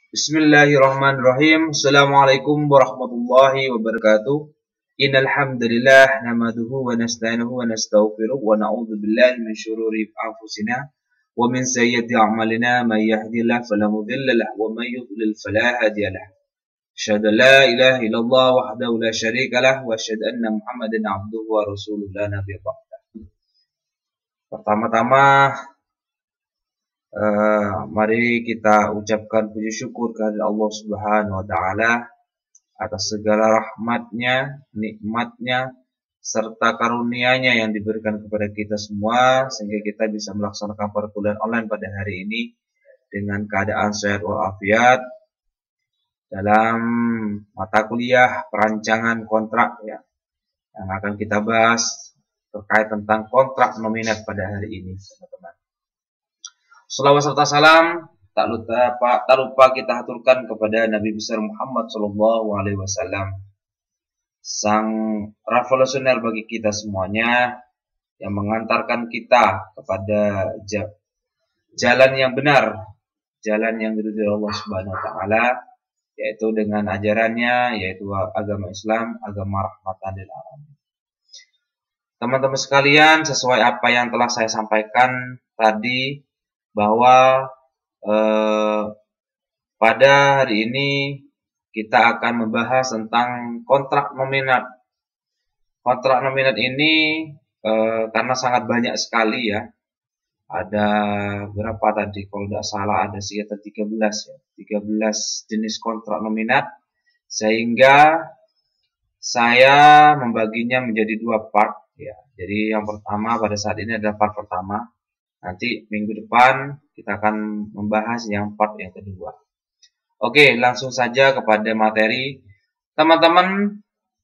Bismillahirrahmanirrahim. Assalamualaikum warahmatullahi wabarakatuh. Innal hamdalillah nahmaduhu wa nasta'inuhu wa nastaghfiruh wa na'udzu billahi min syururi anfusina wa min sayyiati a'malina may yahdihillahu fala mudilla lahu wa may yudlil fala hadiya lahu. Asyhadu an la ilaha illallah wahdahu la syarika lahu wa asyhadu anna Muhammadan 'abduhu wa rasuluhu la nabiyya ba'dahu. Pertama-tama mari kita ucapkan puji syukur kepada Allah Subhanahu wa Ta'ala atas segala rahmatnya, nikmatnya, serta karunia-Nya yang diberikan kepada kita semua sehingga kita bisa melaksanakan perkuliahan online pada hari ini dengan keadaan sehat walafiat dalam mata kuliah perancangan kontrak ya yang akan kita bahas terkait tentang kontrak nominat pada hari ini, teman-teman. Salawat serta salam tak lupa kita haturkan kepada Nabi besar Muhammad Sallallahu Alaihi Wasallam, sang revolusioner bagi kita semuanya, yang mengantarkan kita kepada jalan yang benar, jalan yang diridhoi Allah Subhanahu Wa Taala, yaitu dengan ajarannya, yaitu agama Islam, agama rahmatan lil alamin. Teman-teman sekalian, sesuai apa yang telah saya sampaikan tadi, bahwa pada hari ini kita akan membahas tentang kontrak nominat. Kontrak nominat ini karena sangat banyak sekali ya. Ada berapa tadi? Kalau tidak salah ada sekitar 13 ya. 13 jenis kontrak nominat. Sehingga saya membaginya menjadi dua part ya. Jadi yang pertama pada saat ini adalah part pertama. Nanti minggu depan kita akan membahas yang part yang kedua. Oke, langsung saja kepada materi. Teman-teman,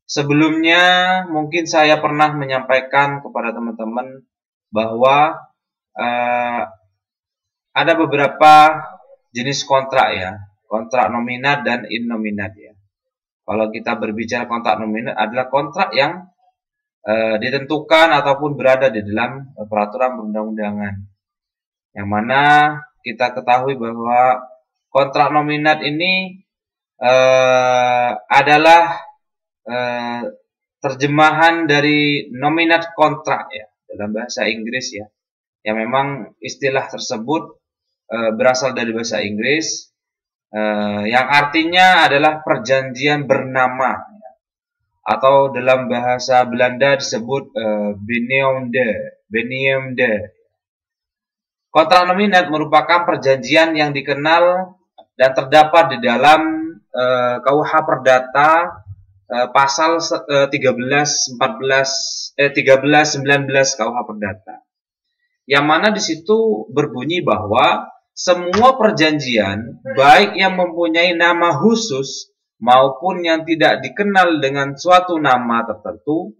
sebelumnya mungkin saya pernah menyampaikan kepada teman-teman bahwa ada beberapa jenis kontrak ya. Kontrak nominat dan innominat ya. Kalau kita berbicara kontrak nominat adalah kontrak yang ditentukan ataupun berada di dalam peraturan perundang-undangan, yang mana kita ketahui bahwa kontrak nominat ini adalah terjemahan dari nominat kontrak ya dalam bahasa Inggris ya, yang memang istilah tersebut berasal dari bahasa Inggris yang artinya adalah perjanjian bernama. Atau dalam bahasa Belanda disebut Beniemde. Kontrak nominat merupakan perjanjian yang dikenal dan terdapat di dalam KUH Perdata pasal 13, 19 KUH Perdata. Yang mana di situ berbunyi bahwa semua perjanjian baik yang mempunyai nama khusus maupun yang tidak dikenal dengan suatu nama tertentu,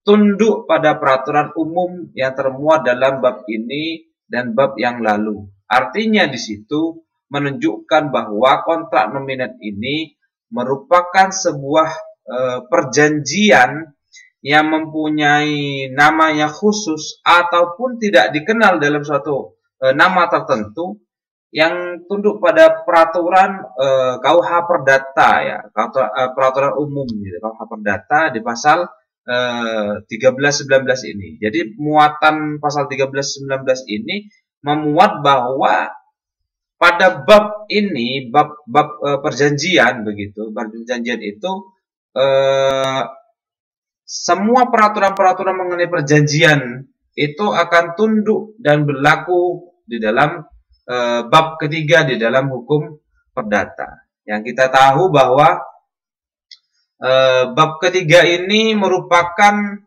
tunduk pada peraturan umum yang termuat dalam bab ini dan bab yang lalu. Artinya di situ menunjukkan bahwa kontrak nominat ini merupakan sebuah perjanjian yang mempunyai nama yang khusus ataupun tidak dikenal dalam suatu nama tertentu, yang tunduk pada peraturan KUH Perdata ya, peraturan umum gitu, KUH Perdata di pasal 13-19 ini. Jadi muatan pasal 13-19 ini memuat bahwa pada bab ini, bab perjanjian begitu, perjanjian itu semua peraturan-peraturan mengenai perjanjian itu akan tunduk dan berlaku di dalam bab ketiga di dalam hukum perdata. Yang kita tahu bahwa bab ketiga ini merupakan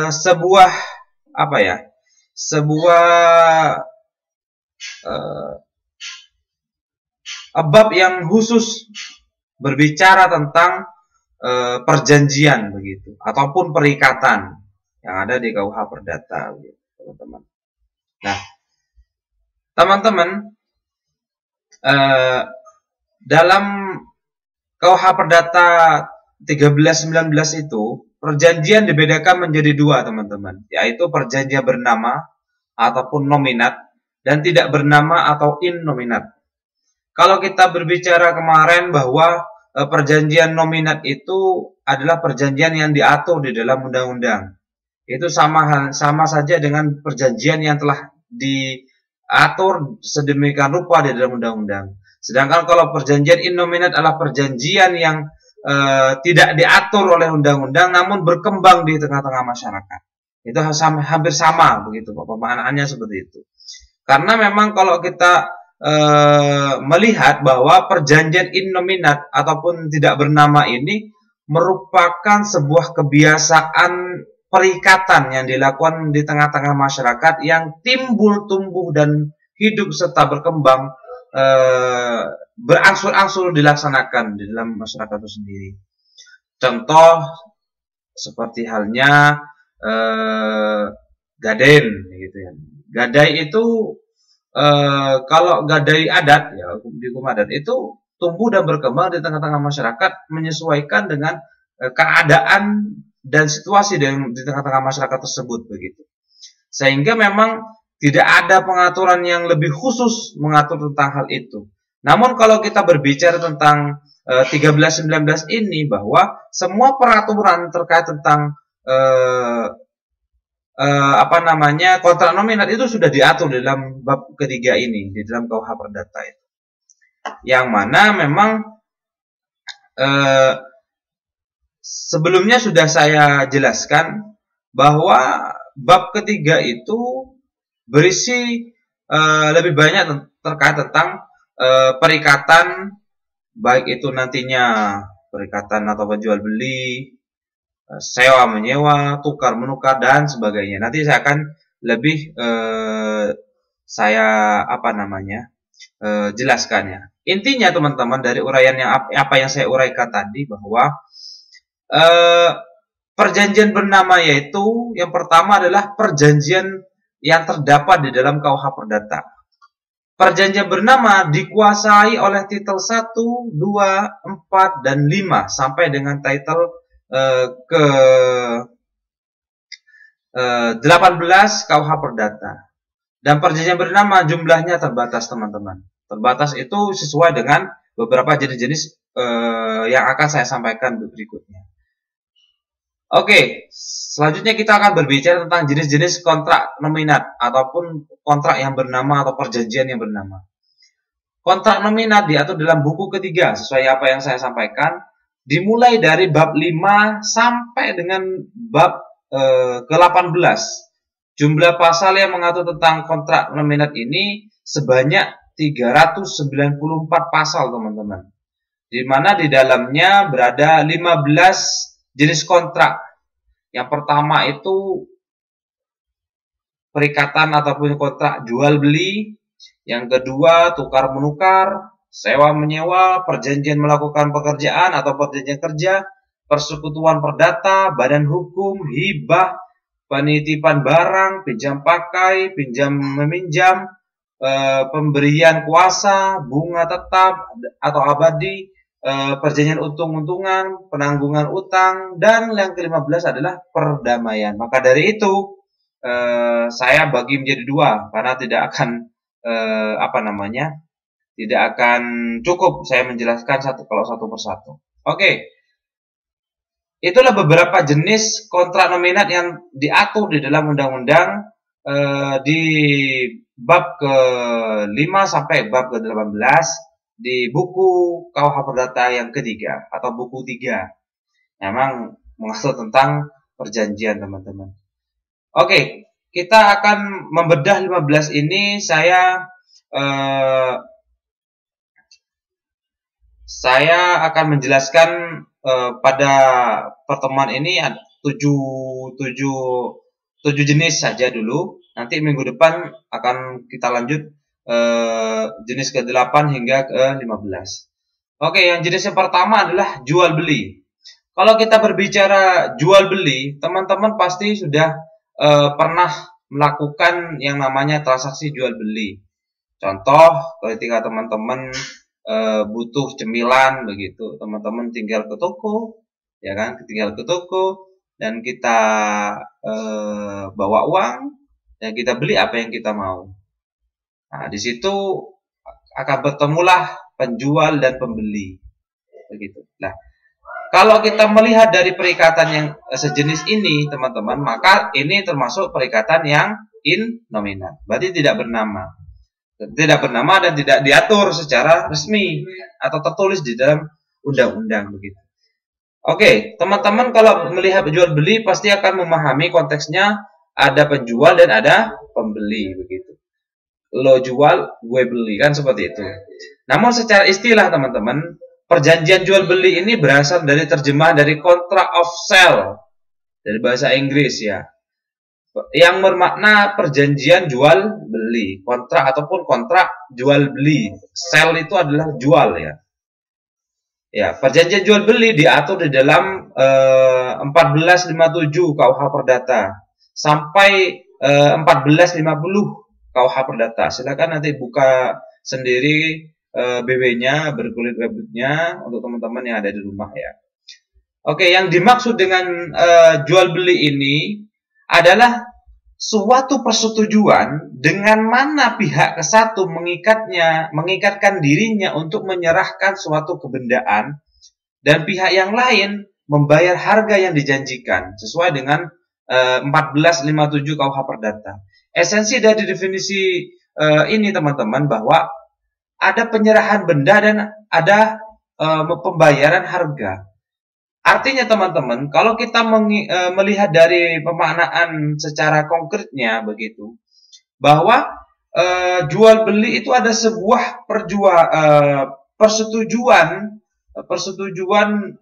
sebuah apa ya? Sebuah bab yang khusus berbicara tentang perjanjian begitu ataupun perikatan yang ada di KUH Perdata begitu, teman-teman. Nah, teman-teman, dalam KUH Perdata 13-19 itu perjanjian dibedakan menjadi dua, teman-teman, yaitu perjanjian bernama ataupun nominat dan tidak bernama atau innominat. kalau kita berbicara kemarin bahwa perjanjian nominat itu adalah perjanjian yang diatur di dalam undang-undang. Itu sama saja dengan perjanjian yang telah diatur sedemikian rupa di dalam undang-undang. Sedangkan kalau perjanjian in nominat adalah perjanjian yang tidak diatur oleh undang-undang namun berkembang di tengah-tengah masyarakat. Itu hampir sama begitu, pemahamannya seperti itu. Karena memang kalau kita melihat bahwa perjanjian in nominat ataupun tidak bernama ini merupakan sebuah kebiasaan perikatan yang dilakukan di tengah-tengah masyarakat yang timbul, tumbuh, dan hidup serta berkembang berangsur-angsur dilaksanakan di dalam masyarakat itu sendiri. Contoh seperti halnya gaden, gitu ya. Gadai itu kalau gadai adat, ya di hukum adat itu tumbuh dan berkembang di tengah-tengah masyarakat menyesuaikan dengan keadaan dan situasi di tengah-tengah masyarakat tersebut begitu. Sehingga memang tidak ada pengaturan yang lebih khusus mengatur tentang hal itu. Namun kalau kita berbicara tentang 1319 ini, bahwa semua peraturan terkait tentang kontrak nominat itu sudah diatur di dalam bab ketiga ini, di dalam KUH Perdata itu. Yang mana memang sebelumnya sudah saya jelaskan bahwa bab ketiga itu berisi lebih banyak terkait tentang perikatan, baik itu nantinya perikatan atau jual beli, sewa menyewa, tukar menukar, dan sebagainya. Nanti saya akan lebih jelaskannya. Intinya teman-teman, dari uraian yang apa yang saya uraikan tadi, bahwa perjanjian bernama yaitu yang pertama adalah perjanjian yang terdapat di dalam KUH Perdata. Perjanjian bernama dikuasai oleh titel 1, 2, 4, dan 5 sampai dengan titel ke 18 KUH Perdata. Dan perjanjian bernama jumlahnya terbatas, teman-teman. Terbatas itu sesuai dengan beberapa jenis-jenis yang akan saya sampaikan berikutnya. Oke, selanjutnya kita akan berbicara tentang jenis-jenis kontrak nominat ataupun kontrak yang bernama atau perjanjian yang bernama. Kontrak nominat diatur dalam buku ketiga sesuai apa yang saya sampaikan, dimulai dari bab 5 sampai dengan bab ke-18. Jumlah pasal yang mengatur tentang kontrak nominat ini sebanyak 394 pasal, teman-teman. Di mana di dalamnya berada 15 jenis kontrak. Yang pertama itu perikatan ataupun kontrak jual beli. Yang kedua tukar menukar, sewa menyewa, perjanjian melakukan pekerjaan atau perjanjian kerja, persekutuan perdata, badan hukum, hibah, penitipan barang, pinjam pakai, pinjam meminjam, pemberian kuasa, bunga tetap atau abadi, perjanjian untung-untungan, penanggungan utang, dan yang ke-15 adalah perdamaian. Maka dari itu saya bagi menjadi dua karena tidak akan tidak akan cukup saya menjelaskan satu persatu. Oke. Itulah beberapa jenis kontrak nominat yang diatur di dalam undang-undang di bab ke-5 sampai bab ke-18 di buku KUH Perdata yang ketiga atau buku 3. Memang mengatur tentang perjanjian, teman-teman. Oke, kita akan membedah 15 ini. Saya akan menjelaskan pada pertemuan ini 7 jenis saja dulu. Nanti minggu depan akan kita lanjut jenis ke-8 hingga ke-15. Oke, yang jenis yang pertama adalah jual beli. Kalau kita berbicara jual beli, teman-teman pasti sudah pernah melakukan yang namanya transaksi jual beli. Contoh, ketika teman-teman butuh cemilan begitu, teman-teman tinggal ke toko, ya kan? Tinggal ke toko dan kita bawa uang, dan kita beli apa yang kita mau. Nah, di situ akan bertemulah penjual dan pembeli. Begitu. Nah, kalau kita melihat dari perikatan yang sejenis ini, teman-teman, maka ini termasuk perikatan yang in nominan. Berarti tidak bernama. Tidak bernama dan tidak diatur secara resmi atau tertulis di dalam undang-undang begitu. Oke, teman-teman kalau melihat jual beli pasti akan memahami konteksnya ada penjual dan ada pembeli begitu. Lo jual, gue beli, kan seperti itu. Namun secara istilah teman-teman, perjanjian jual beli ini berasal dari terjemahan dari contract of sale dari bahasa Inggris ya, yang bermakna perjanjian jual beli, kontrak ataupun kontrak jual beli. Sale itu adalah jual ya. Ya, perjanjian jual beli diatur di dalam 1457 KUH Perdata sampai 1450 KUH Perdata. Silakan nanti buka sendiri BW-nya, berkulit webnya untuk teman-teman yang ada di rumah ya. Oke, yang dimaksud dengan jual beli ini adalah suatu persetujuan dengan mana pihak ke satu mengikatkan dirinya untuk menyerahkan suatu kebendaan dan pihak yang lain membayar harga yang dijanjikan sesuai dengan 1457 KUH Perdata. Esensi dari definisi ini teman-teman bahwa ada penyerahan benda dan ada pembayaran harga. Artinya teman-teman, kalau kita melihat dari pemaknaan secara konkretnya begitu, bahwa jual beli itu ada sebuah persetujuan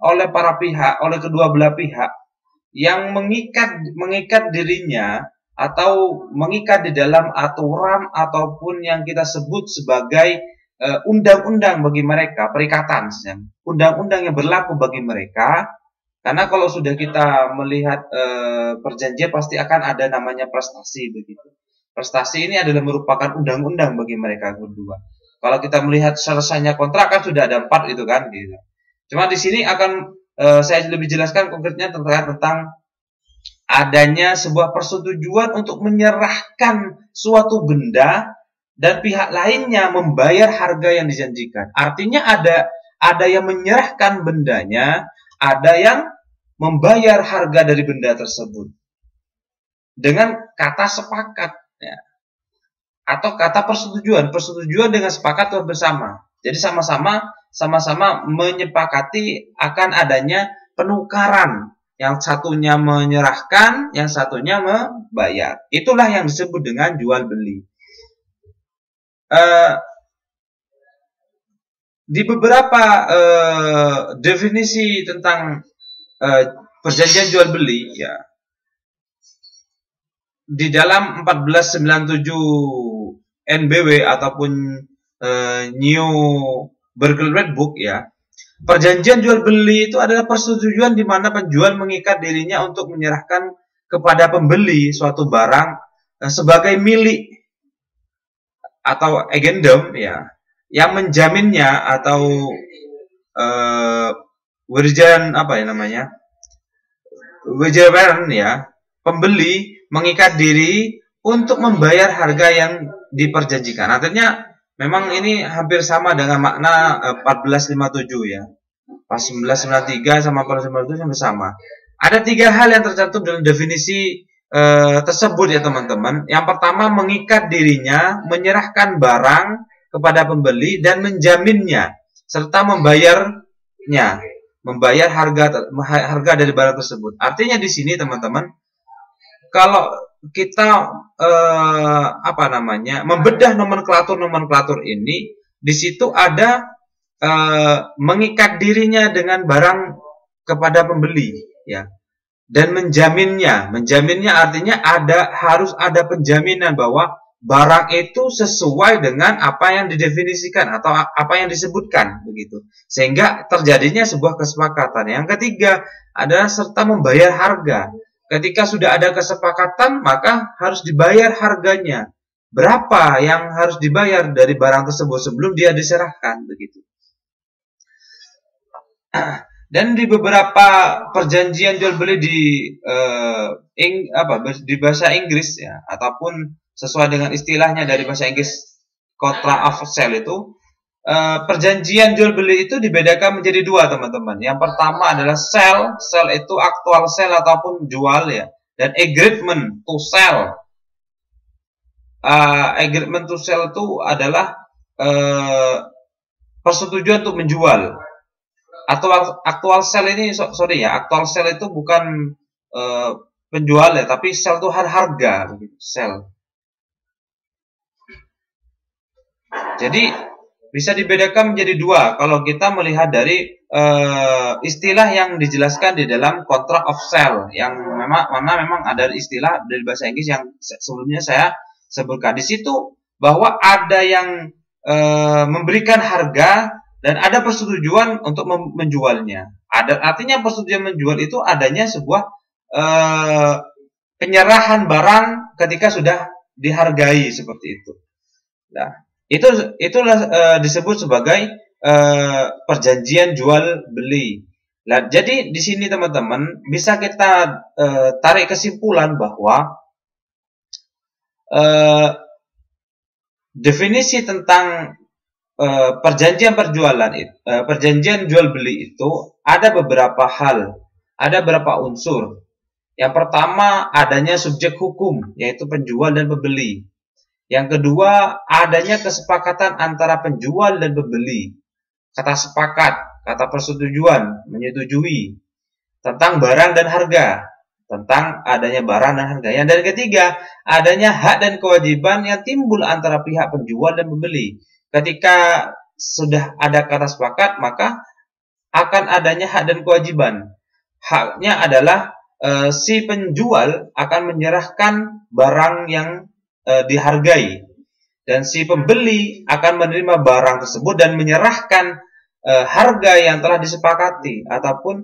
oleh para pihak, oleh kedua belah pihak yang mengikat dirinya atau mengikat di dalam aturan ataupun yang kita sebut sebagai undang-undang bagi mereka, perikatan, undang-undang yang berlaku bagi mereka. Karena kalau sudah kita melihat perjanjian pasti akan ada namanya prestasi begitu. Prestasi ini adalah merupakan undang-undang bagi mereka berdua. Kalau kita melihat selesainya kontrak kan sudah ada 4 itu kan gitu. Cuma di sini akan saya lebih jelaskan konkretnya tentang adanya sebuah persetujuan untuk menyerahkan suatu benda dan pihak lainnya membayar harga yang dijanjikan. Artinya ada yang menyerahkan bendanya, ada yang membayar harga dari benda tersebut dengan kata sepakat ya. Atau kata persetujuan dengan sepakat bersama. Jadi sama-sama menyepakati akan adanya penukaran. Yang satunya menyerahkan, yang satunya membayar. Itulah yang disebut dengan jual beli. Di beberapa definisi tentang perjanjian jual beli ya, di dalam 1497 NBW ataupun New Berkeley Red Book ya, perjanjian jual beli itu adalah persetujuan di mana penjual mengikat dirinya untuk menyerahkan kepada pembeli suatu barang sebagai milik atau agendum ya, yang menjaminnya atau wirjan wirjan ya, pembeli mengikat diri untuk membayar harga yang diperjanjikan. Artinya memang ini hampir sama dengan makna 1457 ya. Pas 1993 sama 1457 hampir sama. Ada 3 hal yang tercantum dalam definisi tersebut ya teman-teman. Yang pertama, mengikat dirinya, menyerahkan barang kepada pembeli dan menjaminnya serta membayarnya, membayar harga dari barang tersebut. Artinya di sini teman-teman, kalau kita membedah nomenklatur ini, di situ ada mengikat dirinya dengan barang kepada pembeli ya. Dan menjaminnya artinya harus ada penjaminan bahwa barang itu sesuai dengan apa yang didefinisikan atau apa yang disebutkan begitu, sehingga terjadinya sebuah kesepakatan. Yang ketiga adalah serta membayar harga. Ketika sudah ada kesepakatan, maka harus dibayar harganya. Berapa yang harus dibayar dari barang tersebut sebelum dia diserahkan begitu. Dan di beberapa perjanjian jual beli di bahasa Inggris ya, ataupun sesuai dengan istilahnya dari bahasa Inggris contract of sale itu perjanjian jual beli itu dibedakan menjadi dua, teman-teman. Yang pertama adalah sell itu aktual sell ataupun jual ya, dan agreement to sell. Agreement to sell itu adalah persetujuan untuk menjual. Aktual sell ini sorry ya, aktual sell itu bukan penjual ya, tapi sell itu harga begitu, sell. Jadi bisa dibedakan menjadi dua kalau kita melihat dari istilah yang dijelaskan di dalam contract of sale, yang memang ada istilah dari bahasa Inggris yang sebelumnya saya sebutkan di situ, bahwa ada yang memberikan harga dan ada persetujuan untuk menjualnya. Artinya persetujuan menjual itu adanya sebuah penyerahan barang ketika sudah dihargai seperti itu. Nah, itulah disebut sebagai perjanjian jual beli. Nah, jadi di sini teman-teman bisa kita tarik kesimpulan bahwa definisi tentang perjanjian perjanjian jual beli itu ada beberapa hal, ada beberapa unsur. Yang pertama, adanya subjek hukum, yaitu penjual dan pembeli. Yang kedua, adanya kesepakatan antara penjual dan pembeli. Kata sepakat, kata persetujuan, menyetujui tentang barang dan harga, tentang adanya barang dan harga. Yang dari ketiga, adanya hak dan kewajiban yang timbul antara pihak penjual dan pembeli. Ketika sudah ada kata sepakat, maka akan adanya hak dan kewajiban. Haknya adalah si penjual akan menyerahkan barang yang dihargai, dan si pembeli akan menerima barang tersebut dan menyerahkan harga yang telah disepakati ataupun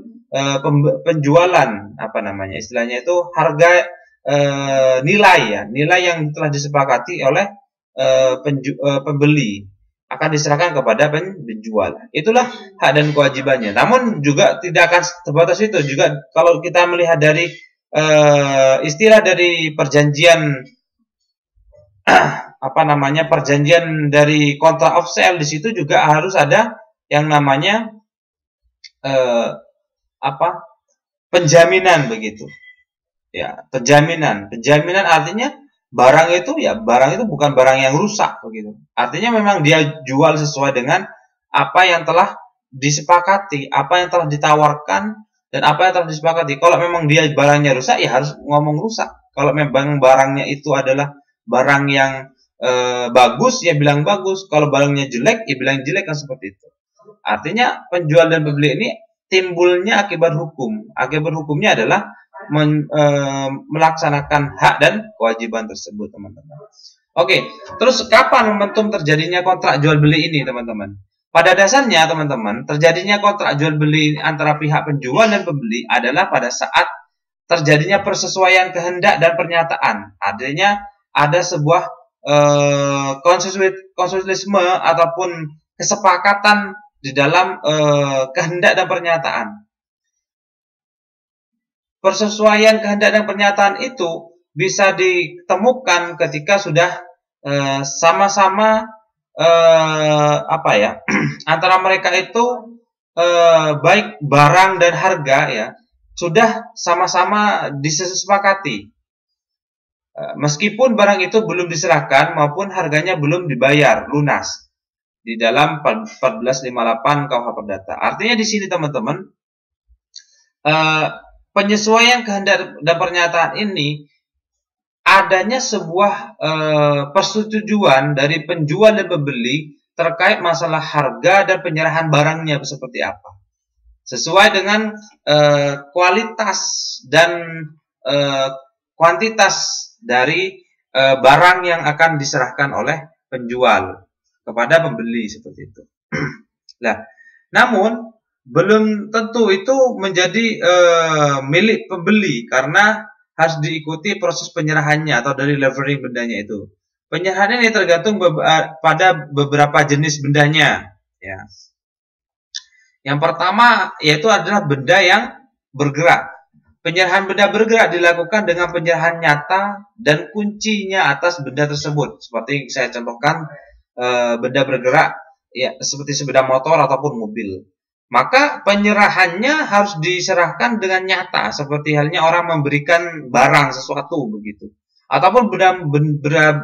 penjualan, istilahnya itu harga nilai ya, nilai yang telah disepakati oleh pembeli akan diserahkan kepada penjual. Itulah hak dan kewajibannya. Namun juga tidak akan terbatas itu. Juga kalau kita melihat dari istilah dari perjanjian perjanjian dari contract of sale, di situ juga harus ada yang namanya penjaminan begitu. Ya, penjaminan. Penjaminan artinya barang itu bukan barang yang rusak begitu. Artinya memang dia jual sesuai dengan apa yang telah disepakati, apa yang telah ditawarkan dan apa yang telah disepakati. Kalau memang dia barangnya rusak, ya harus ngomong rusak. Kalau memang barangnya itu adalah barang yang bagus, ya bilang bagus. Kalau barangnya jelek, ya bilang jelek, kan seperti itu. Artinya penjual dan pembeli ini timbulnya akibat hukum. Akibat hukumnya adalah melaksanakan hak dan kewajiban tersebut, teman-teman. Oke, terus kapan momentum terjadinya kontrak jual beli ini, teman-teman? Pada dasarnya, teman-teman, terjadinya kontrak jual beli antara pihak penjual dan pembeli adalah pada saat terjadinya persesuaian kehendak dan pernyataan. Adanya ada sebuah konsensusisme ataupun kesepakatan di dalam kehendak dan pernyataan. Persesuaian kehendak dan pernyataan itu bisa ditemukan ketika sudah sama-sama antara mereka itu baik barang dan harga ya sudah sama-sama disepakati. Meskipun barang itu belum diserahkan maupun harganya belum dibayar lunas di dalam 1458 KUH Perdata. Artinya di sini, teman-teman, penyesuaian kehendak dan pernyataan ini adanya sebuah persetujuan dari penjual dan pembeli terkait masalah harga dan penyerahan barangnya seperti apa, sesuai dengan kualitas dan kuantitas dari barang yang akan diserahkan oleh penjual kepada pembeli seperti itu. Nah, namun belum tentu itu menjadi milik pembeli karena harus diikuti proses penyerahannya atau dari delivering bendanya itu. Penyerahan ini tergantung pada beberapa jenis bendanya. Ya. Yang pertama yaitu adalah benda yang bergerak. Penyerahan benda bergerak dilakukan dengan penyerahan nyata dan kuncinya atas benda tersebut. Seperti saya contohkan benda bergerak ya seperti sepeda motor ataupun mobil. Maka penyerahannya harus diserahkan dengan nyata, seperti halnya orang memberikan barang sesuatu begitu. Ataupun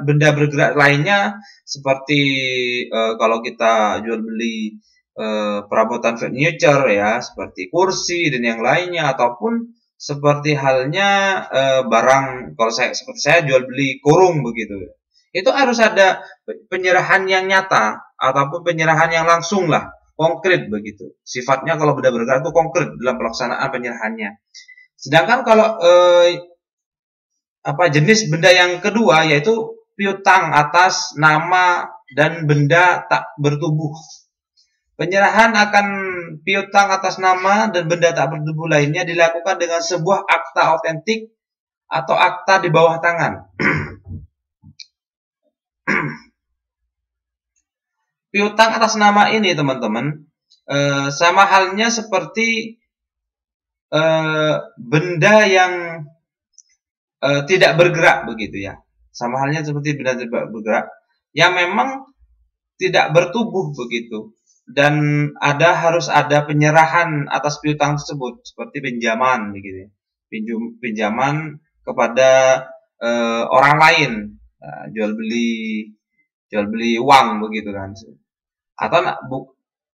benda bergerak lainnya, seperti kalau kita jual beli perabotan furniture ya, seperti kursi dan yang lainnya, ataupun seperti halnya barang, kalau seperti saya jual beli kurung begitu. Itu harus ada penyerahan yang nyata ataupun penyerahan yang langsung lah, konkret begitu. Sifatnya kalau benda bergerak itu konkret dalam pelaksanaan penyerahannya. Sedangkan kalau jenis benda yang kedua yaitu piutang atas nama dan benda tak bertubuh. Penyerahan akan piutang atas nama dan benda tak bertubuh lainnya dilakukan dengan sebuah akta otentik atau akta di bawah tangan. Piutang atas nama ini, teman-teman, sama halnya seperti benda yang tidak bergerak begitu ya. Sama halnya seperti benda tidak bergerak yang memang tidak bertubuh begitu. Dan harus ada penyerahan atas piutang tersebut, seperti pinjaman begitu ya. Pinjaman kepada orang lain, jual beli uang begitu kan, atau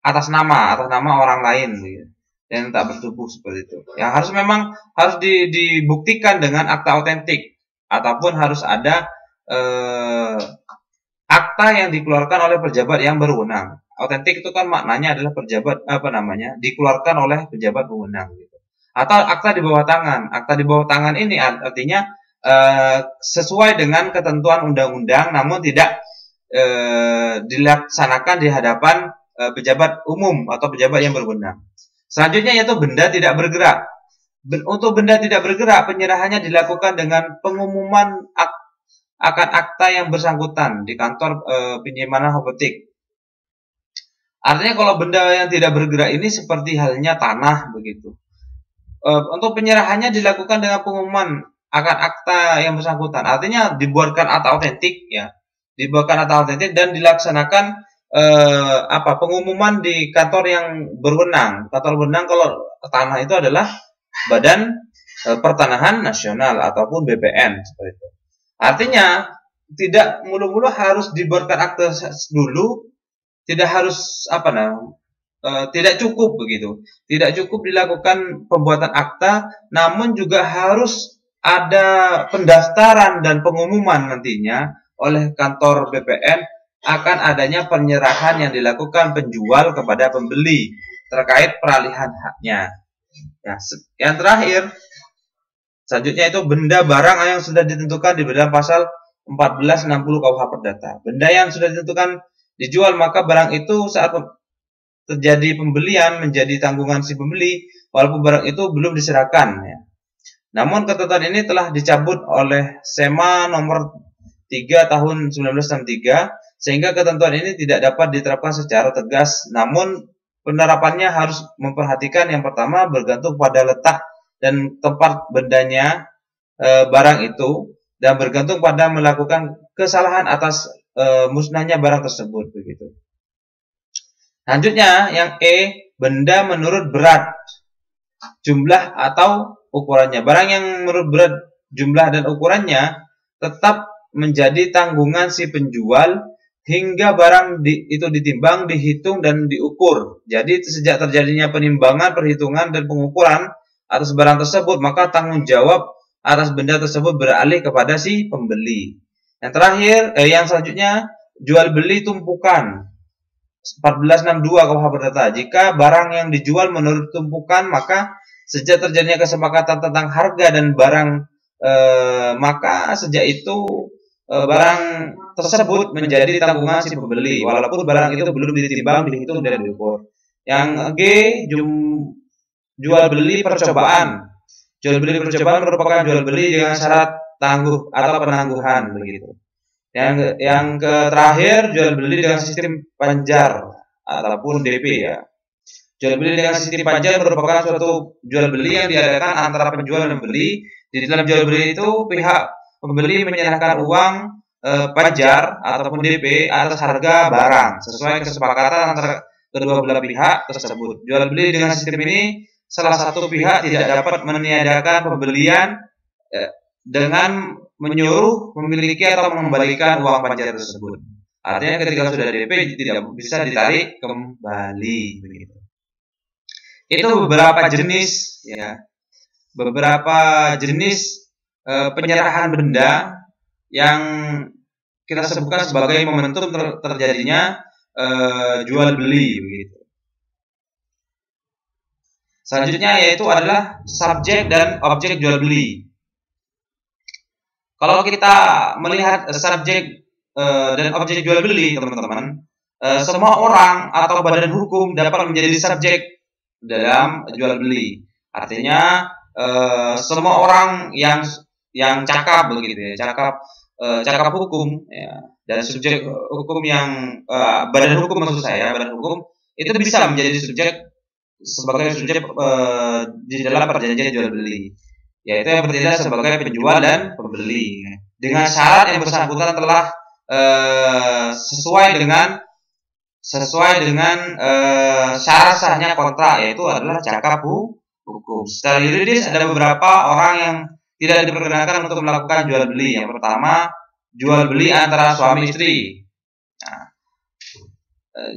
atas nama orang lain begitu, yang tak bertubuh seperti itu. Yang memang harus dibuktikan dengan akta otentik, ataupun harus ada akta yang dikeluarkan oleh pejabat yang berwenang. Otentik itu kan maknanya adalah dikeluarkan oleh pejabat berwenang gitu. Atau akta di bawah tangan. Akta di bawah tangan ini artinya sesuai dengan ketentuan undang-undang, namun tidak dilaksanakan di hadapan pejabat umum atau pejabat yang berwenang. Selanjutnya yaitu benda tidak bergerak. Untuk benda tidak bergerak, penyerahannya dilakukan dengan pengumuman akan akta yang bersangkutan di kantor penyimpanan apotek. Artinya kalau benda yang tidak bergerak ini seperti halnya tanah begitu. Untuk penyerahannya dilakukan dengan pengumuman akan akta yang bersangkutan. Artinya dibuatkan akta otentik ya. Dibuatkan akta otentik dan dilaksanakan pengumuman di kantor yang berwenang. Kantor berwenang kalau tanah itu adalah Badan Pertanahan Nasional ataupun BPN seperti itu. Artinya tidak mulu-mulu harus dibuatkan akta dulu, tidak harus tidak cukup begitu. Tidak cukup dilakukan pembuatan akta, namun juga harus ada pendaftaran dan pengumuman nantinya oleh kantor BPN akan adanya penyerahan yang dilakukan penjual kepada pembeli terkait peralihan haknya. Ya, yang terakhir, selanjutnya itu benda barang yang sudah ditentukan di dalam pasal 1460 KUH Perdata. Benda yang sudah ditentukan dijual, maka barang itu saat terjadi pembelian menjadi tanggungan si pembeli walaupun barang itu belum diserahkan ya. Namun ketentuan ini telah dicabut oleh SEMA nomor 3 tahun 1963 sehingga ketentuan ini tidak dapat diterapkan secara tegas. Namun penerapannya harus memperhatikan yang pertama bergantung pada letak dan tempat bendanya barang itu, dan bergantung pada melakukan kesalahan atas musnahnya barang tersebut begitu. Selanjutnya yang E, benda menurut berat, jumlah atau ukurannya. Barang yang menurut berat, jumlah dan ukurannya tetap menjadi tanggungan si penjual hingga barang itu ditimbang, dihitung dan diukur. Jadi sejak terjadinya penimbangan, perhitungan dan pengukuran atas barang tersebut, maka tanggung jawab atas benda tersebut beralih kepada si pembeli. Yang terakhir, yang selanjutnya jual beli tumpukan 1462 KUH Perdata. Jika barang yang dijual menurut tumpukan, maka sejak terjadinya kesepakatan tentang harga dan barang, maka sejak itu barang tersebut menjadi tanggungan si pembeli walaupun barang itu belum ditimbang, dihitung dan diukur. Yang G, jual beli percobaan. Jual beli percobaan merupakan jual beli dengan syarat tangguh atau penangguhan begitu. Yang terakhir, jual beli dengan sistem panjar ataupun DP ya. Jual beli dengan sistem panjar merupakan suatu jual beli yang diadakan antara penjual dan pembeli. Di dalam jual beli itu pihak pembeli menyerahkan uang pajar ataupun DP atas harga barang sesuai kesepakatan antara kedua belah pihak tersebut. Jual beli dengan sistem ini salah satu pihak tidak dapat meniadakan pembelian dengan menyuruh memiliki atau mengembalikan uang pajar tersebut. Artinya ketika sudah DP tidak bisa ditarik kembali begitu. Itu beberapa jenis ya. Beberapa jenis penyerahan benda yang kita sebutkan sebagai momentum terjadinya jual beli begitu. Selanjutnya yaitu adalah subjek dan objek jual beli. Kalau kita melihat subjek dan objek jual beli, teman-teman, semua orang atau badan hukum dapat menjadi subjek dalam jual beli. Artinya semua orang yang cakap begitu ya, cakap hukum ya, dan subjek hukum yang badan hukum maksud saya, badan hukum itu bisa menjadi subjek sebagai subjek di dalam perjanjian jual beli, yaitu yang bertindak sebagai penjual dan pembeli dengan syarat yang bersangkutan telah sesuai dengan syarat sahnya kontrak, yaitu adalah cakap hukum. Secara yuridis ada beberapa orang yang tidak diperkenankan untuk melakukan jual beli. Yang pertama, jual beli antara suami istri. Nah,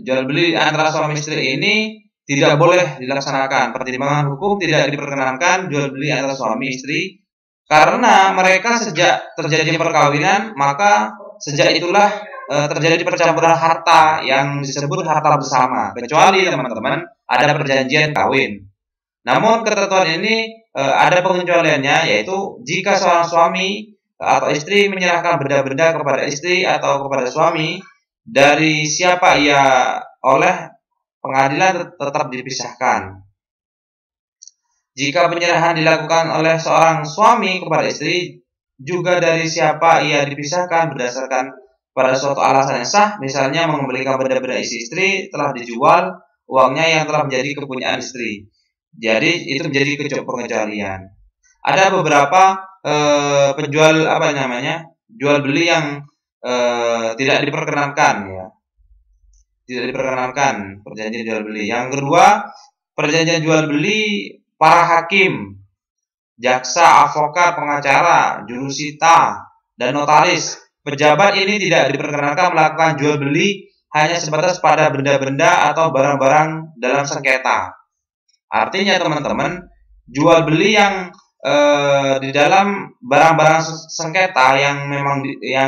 jual beli antara suami istri ini tidak boleh dilaksanakan. Pertimbangan hukum tidak diperkenankan jual beli antara suami istri karena mereka sejak terjadi perkawinan, maka sejak itulah terjadi percampuran harta yang disebut harta bersama, kecuali teman-teman ada perjanjian kawin. Namun ketentuan ini ada pengecualiannya, yaitu jika seorang suami atau istri menyerahkan benda-benda kepada istri atau kepada suami dari siapa ia oleh pengadilan tetap dipisahkan. Jika penyerahan dilakukan oleh seorang suami kepada istri juga dari siapa ia dipisahkan berdasarkan pada suatu alasan yang sah, misalnya mengembalikan benda-benda istri telah dijual, uangnya yang telah menjadi kepunyaan istri. Jadi itu menjadi pengecualian. Ada beberapa penjual jual beli yang tidak diperkenankan ya. Tidak diperkenankan perjanjian jual beli. Yang kedua, perjanjian jual beli para hakim, jaksa, advokat, pengacara, jurusita, dan notaris. Pejabat ini tidak diperkenankan melakukan jual beli hanya sebatas pada benda-benda atau barang-barang dalam sengketa. Artinya teman-teman, jual beli yang di dalam barang-barang sengketa yang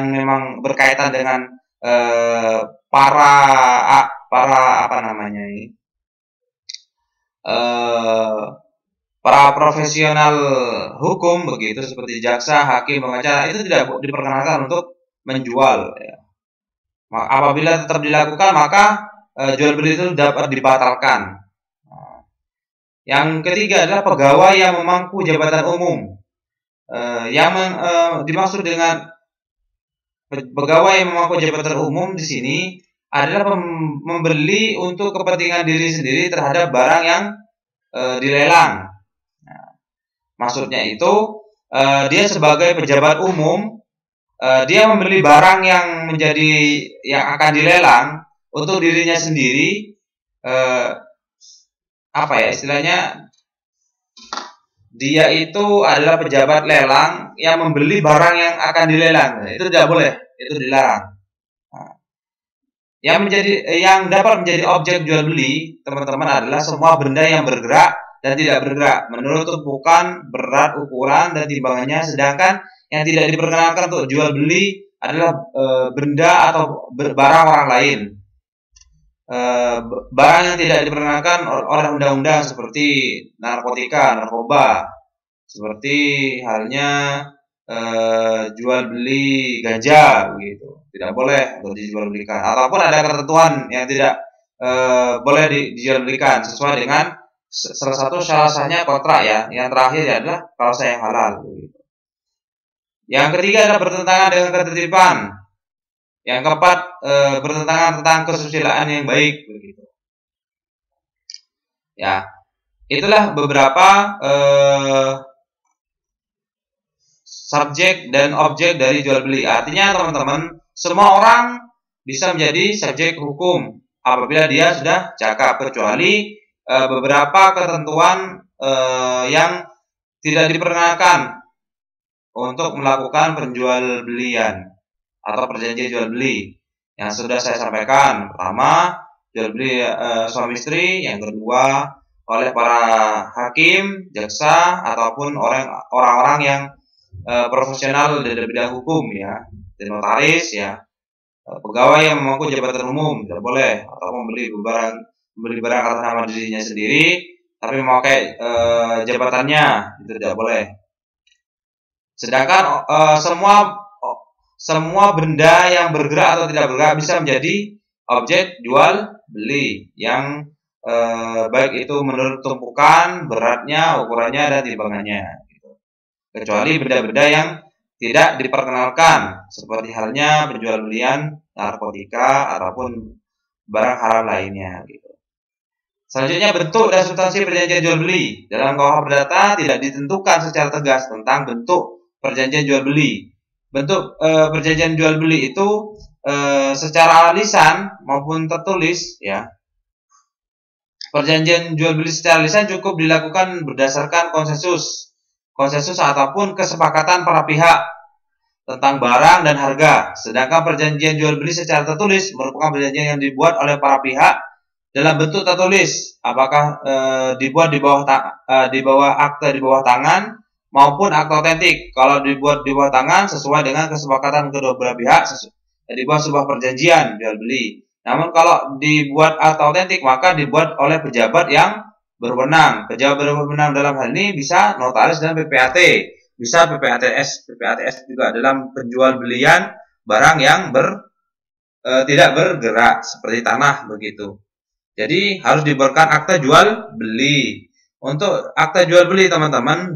memang berkaitan dengan para profesional hukum begitu, seperti jaksa, hakim, pengacara, itu tidak diperkenankan untuk menjual ya. Apabila tetap dilakukan, maka jual beli itu dapat dibatalkan. Yang ketiga adalah pegawai yang memangku jabatan umum. Dimaksud dengan pegawai yang memangku jabatan umum di sini adalah membeli untuk kepentingan diri sendiri terhadap barang yang dilelang. Maksudnya itu dia sebagai pejabat umum, dia membeli barang yang akan dilelang untuk dirinya sendiri. Istilahnya dia itu adalah pejabat lelang yang membeli barang yang akan dilelang. Itu tidak boleh, itu dilarang. Yang dapat menjadi objek jual beli teman-teman adalah semua benda yang bergerak dan tidak bergerak menurut tumpukan, berat, ukuran, dan timbangannya. Sedangkan yang tidak diperkenankan untuk jual beli adalah benda atau barang orang lain. Barang yang tidak diperkenankan oleh undang-undang seperti narkotika, narkoba, seperti halnya jual beli ganja begitu, tidak boleh untuk dijual belikan, ataupun ada ketentuan yang tidak boleh dijual belikan sesuai dengan salah satu syarat sahnya kontrak ya. Yang terakhir adalah kalau saya halal begitu. Yang ketiga adalah bertentangan dengan ketertiban. Yang keempat, bertentangan tentang kesusilaan yang baik begitu. Ya, itulah beberapa subjek dan objek dari jual beli. Artinya teman-teman, semua orang bisa menjadi subjek hukum apabila dia sudah cakap, kecuali beberapa ketentuan yang tidak diperkenankan untuk melakukan penjual belian atau perjanjian jual beli yang sudah saya sampaikan. Pertama, jual beli suami istri. Yang kedua, oleh para hakim, jaksa, ataupun orang-orang yang profesional dari bidang hukum, ya, dan notaris, ya, pegawai yang memangku jabatan umum tidak boleh, atau membeli barang atas nama dirinya sendiri tapi memakai jabatannya, itu tidak boleh. Sedangkan semua benda yang bergerak atau tidak bergerak bisa menjadi objek jual beli yang baik itu menurut tumpukan, beratnya, ukurannya, dan timbangannya, gitu. Kecuali benda-benda yang tidak diperkenalkan, seperti halnya penjual belian narkotika ataupun barang haram lainnya, gitu. Selanjutnya, bentuk dan substansi perjanjian jual beli. Dalam KUH Perdata tidak ditentukan secara tegas tentang bentuk perjanjian jual beli. Bentuk perjanjian jual beli itu secara lisan maupun tertulis, ya. Perjanjian jual beli secara lisan cukup dilakukan berdasarkan konsensus ataupun kesepakatan para pihak tentang barang dan harga. Sedangkan perjanjian jual beli secara tertulis merupakan perjanjian yang dibuat oleh para pihak dalam bentuk tertulis, apakah dibuat di bawah akte di bawah tangan maupun akte otentik. Kalau dibuat di bawah tangan sesuai dengan kesepakatan kedua belah pihak, dibuat sebuah perjanjian jual beli. Namun kalau dibuat akte otentik, maka dibuat oleh pejabat yang berwenang. Pejabat berwenang dalam hal ini bisa notaris dan PPAT, bisa PPATS juga dalam penjual belian barang yang tidak bergerak seperti tanah, begitu. Jadi harus dibuatkan akta jual beli. Untuk akta jual beli, teman-teman,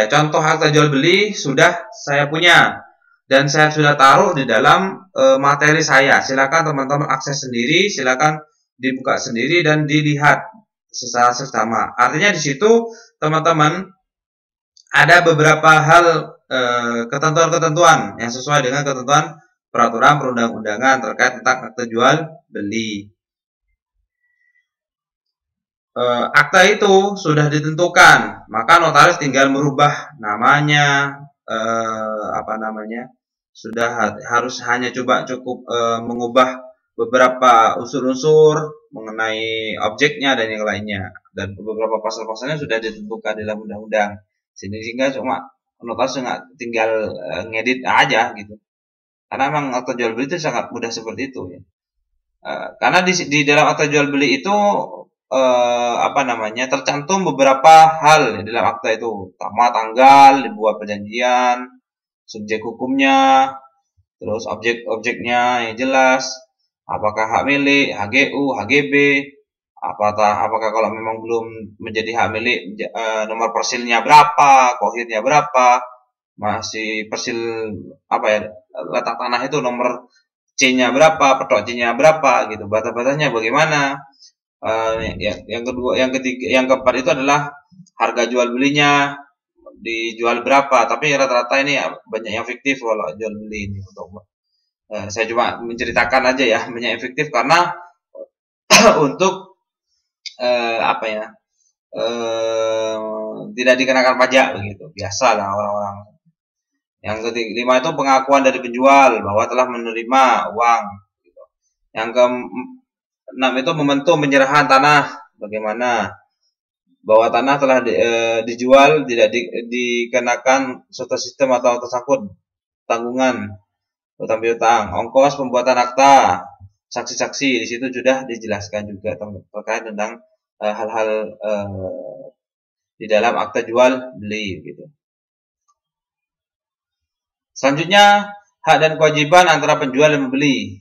contoh akta jual beli sudah saya punya dan saya sudah taruh di dalam materi saya. Silakan teman-teman akses sendiri, silakan dibuka sendiri dan dilihat secara seksama. Artinya di situ teman-teman ada beberapa hal ketentuan-ketentuan yang sesuai dengan ketentuan peraturan perundang-undangan terkait tentang akta jual beli. Akta itu sudah ditentukan, maka notaris tinggal merubah namanya, sudah harus hanya cukup mengubah beberapa unsur-unsur mengenai objeknya dan yang lainnya, dan beberapa pasal-pasalnya sudah ditentukan dalam undang-undang, sehingga cuma notaris tinggal ngedit aja, gitu. Karena memang akta jual beli itu sangat mudah seperti itu, ya. Karena di dalam akta jual beli itu tercantum beberapa hal, ya, dalam akta itu. Pertama, tanggal dibuat perjanjian, subjek hukumnya, terus objek-objeknya yang jelas, apakah hak milik, HGU, HGB, apakah kalau memang belum menjadi hak milik, nomor persilnya berapa, kohirnya berapa, masih persil letak tanah itu nomor C-nya berapa, petok C-nya berapa, gitu, batas-batasnya bagaimana. Yang kedua, yang ketiga, yang keempat itu adalah harga jual belinya, dijual berapa. Tapi rata-rata ini banyak yang fiktif kalau jual beli ini. Saya cuma menceritakan aja, ya, banyak yang fiktif karena untuk tidak dikenakan pajak, begitu. Biasalah orang-orang. Yang kelima itu pengakuan dari penjual bahwa telah menerima uang, gitu. Yang keenam itu momentum penyerahan tanah, bagaimana bahwa tanah telah dijual, tidak dikenakan suatu sistem atau tersangkut tanggungan utang piutang. Ongkos pembuatan akta, saksi-saksi, di situ sudah dijelaskan juga terkait tentang hal-hal di dalam akta jual beli, gitu. Selanjutnya, hak dan kewajiban antara penjual dan pembeli.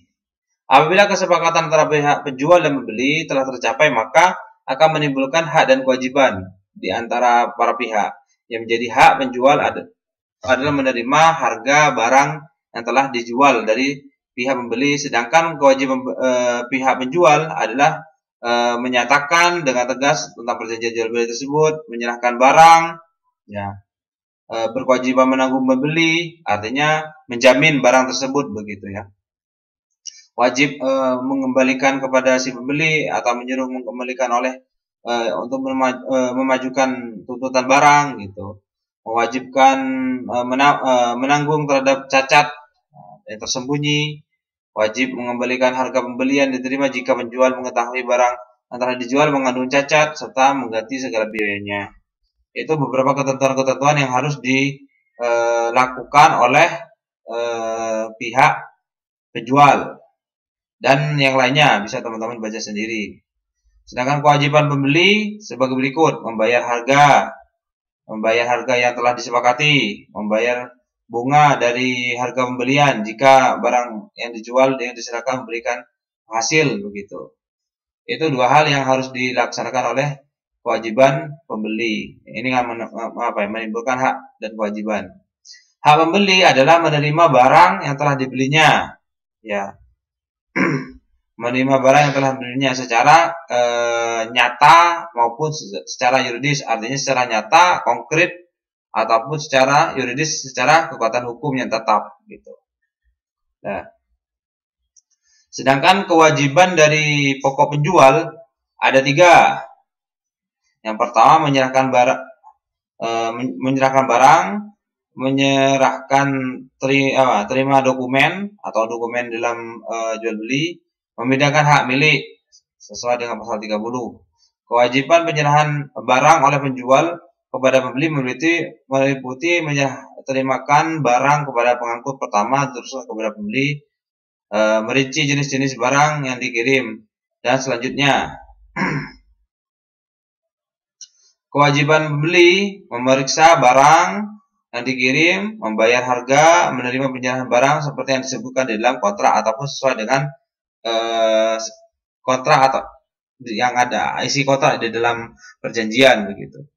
Apabila kesepakatan antara pihak penjual dan pembeli telah tercapai, maka akan menimbulkan hak dan kewajiban di antara para pihak. Yang menjadi hak penjual adalah menerima harga barang yang telah dijual dari pihak pembeli, sedangkan kewajiban pihak penjual adalah menyatakan dengan tegas tentang perjanjian jual beli tersebut, menyerahkan barang, ya, berkewajiban menanggung pembeli, artinya menjamin barang tersebut begitu ya. Wajib mengembalikan kepada si pembeli atau menyuruh mengembalikan oleh untuk memajukan tuntutan barang gitu. Mewajibkan menanggung terhadap cacat yang tersembunyi. Wajib mengembalikan harga pembelian diterima jika penjual mengetahui barang yang telah dijual mengandung cacat serta mengganti segala biayanya. Itu beberapa ketentuan-ketentuan yang harus dilakukan oleh pihak penjual, dan yang lainnya bisa teman-teman baca sendiri. Sedangkan kewajiban pembeli sebagai berikut: membayar harga yang telah disepakati, membayar bunga dari harga pembelian jika barang yang dijual yang diserahkan memberikan hasil begitu. Itu dua hal yang harus dilaksanakan oleh kewajiban pembeli. Ini menimbulkan hak dan kewajiban. Hak pembeli adalah menerima barang yang telah dibelinya, ya. Menerima barang yang telah dibelinya secara nyata maupun secara yuridis, artinya secara nyata, konkret, ataupun secara yuridis, secara kekuatan hukum yang tetap gitu. Nah, sedangkan kewajiban dari pokok penjual ada 3. Yang pertama menyerahkan barang, terima dokumen atau dokumen dalam jual beli, membedakan hak milik sesuai dengan pasal 30. Kewajiban penyerahan barang oleh penjual kepada pembeli meliputi terimakan barang kepada pengangkut pertama, terus kepada pembeli, merinci jenis-jenis barang yang dikirim, dan selanjutnya. Kewajiban pembeli memeriksa barang yang dikirim, membayar harga, menerima penyerahan barang seperti yang disebutkan di dalam kontrak ataupun sesuai dengan kontrak atau yang ada isi kontrak di dalam perjanjian begitu.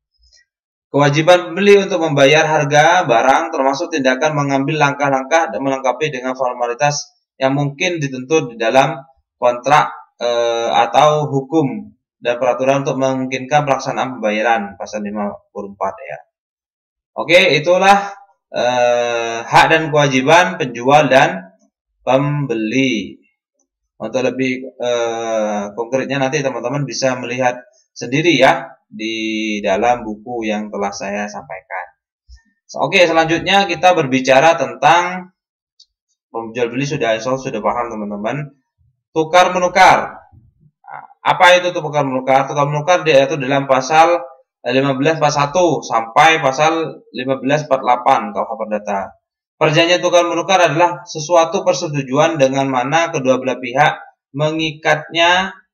Kewajiban pembeli untuk membayar harga barang termasuk tindakan mengambil langkah-langkah dan melengkapi dengan formalitas yang mungkin dituntut di dalam kontrak atau hukum dan peraturan untuk memungkinkan pelaksanaan pembayaran, pasal 54 ya. Oke, itulah hak dan kewajiban penjual dan pembeli. Untuk lebih konkretnya nanti teman-teman bisa melihat sendiri ya di dalam buku yang telah saya sampaikan. Oke, selanjutnya kita berbicara tentang penjual beli sudah paham teman-teman. Tukar menukar. Apa itu tukar menukar? Tukar menukar diatur dalam pasal 1541 sampai pasal 1548 KUH Perdata. Perjanjian tukar menukar adalah sesuatu persetujuan dengan mana kedua belah pihak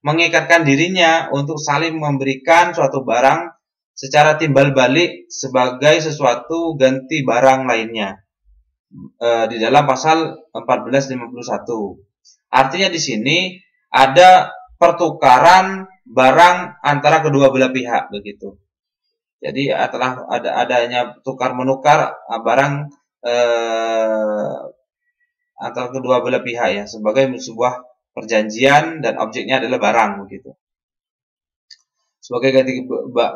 mengikatkan dirinya untuk saling memberikan suatu barang secara timbal balik sebagai sesuatu ganti barang lainnya. Di dalam pasal 1451. Artinya di sini ada pertukaran barang antara kedua belah pihak begitu. Jadi telah adanya tukar menukar barang antara kedua belah pihak ya, sebagai sebuah perjanjian dan objeknya adalah barang begitu. Sebagai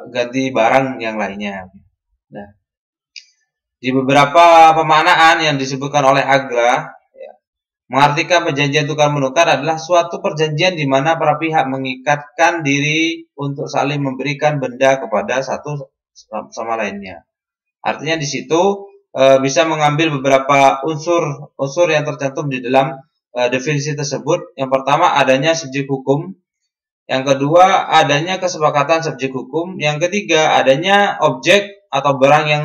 ganti barang yang lainnya. Nah, di beberapa pemaknaan yang disebutkan oleh Agra, ya, mengartikan perjanjian tukar menukar adalah suatu perjanjian di mana para pihak mengikatkan diri untuk saling memberikan benda kepada satu sama lainnya. Artinya di situ bisa mengambil beberapa unsur yang tercantum di dalam definisi tersebut. Yang pertama adanya subjek hukum, yang kedua adanya kesepakatan subjek hukum, yang ketiga adanya objek atau barang yang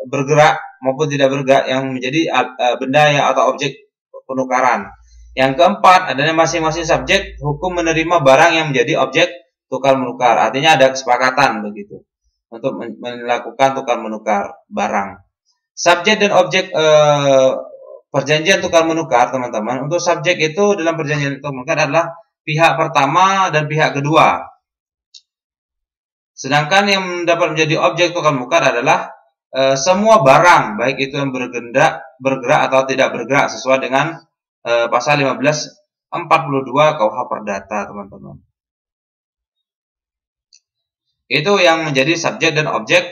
bergerak maupun tidak bergerak yang menjadi benda yang atau objek penukaran. Yang keempat adanya masing-masing subjek hukum menerima barang yang menjadi objek tukar menukar. Artinya ada kesepakatan begitu untuk melakukan tukar menukar barang. Subjek dan objek perjanjian tukar menukar, teman-teman. Untuk subjek itu dalam perjanjian tukar menukar adalah pihak pertama dan pihak kedua. Sedangkan yang dapat menjadi objek tukar menukar adalah semua barang, baik itu yang bergerak atau tidak bergerak sesuai dengan pasal 1542 KUH Perdata, teman-teman. Itu yang menjadi subjek dan objek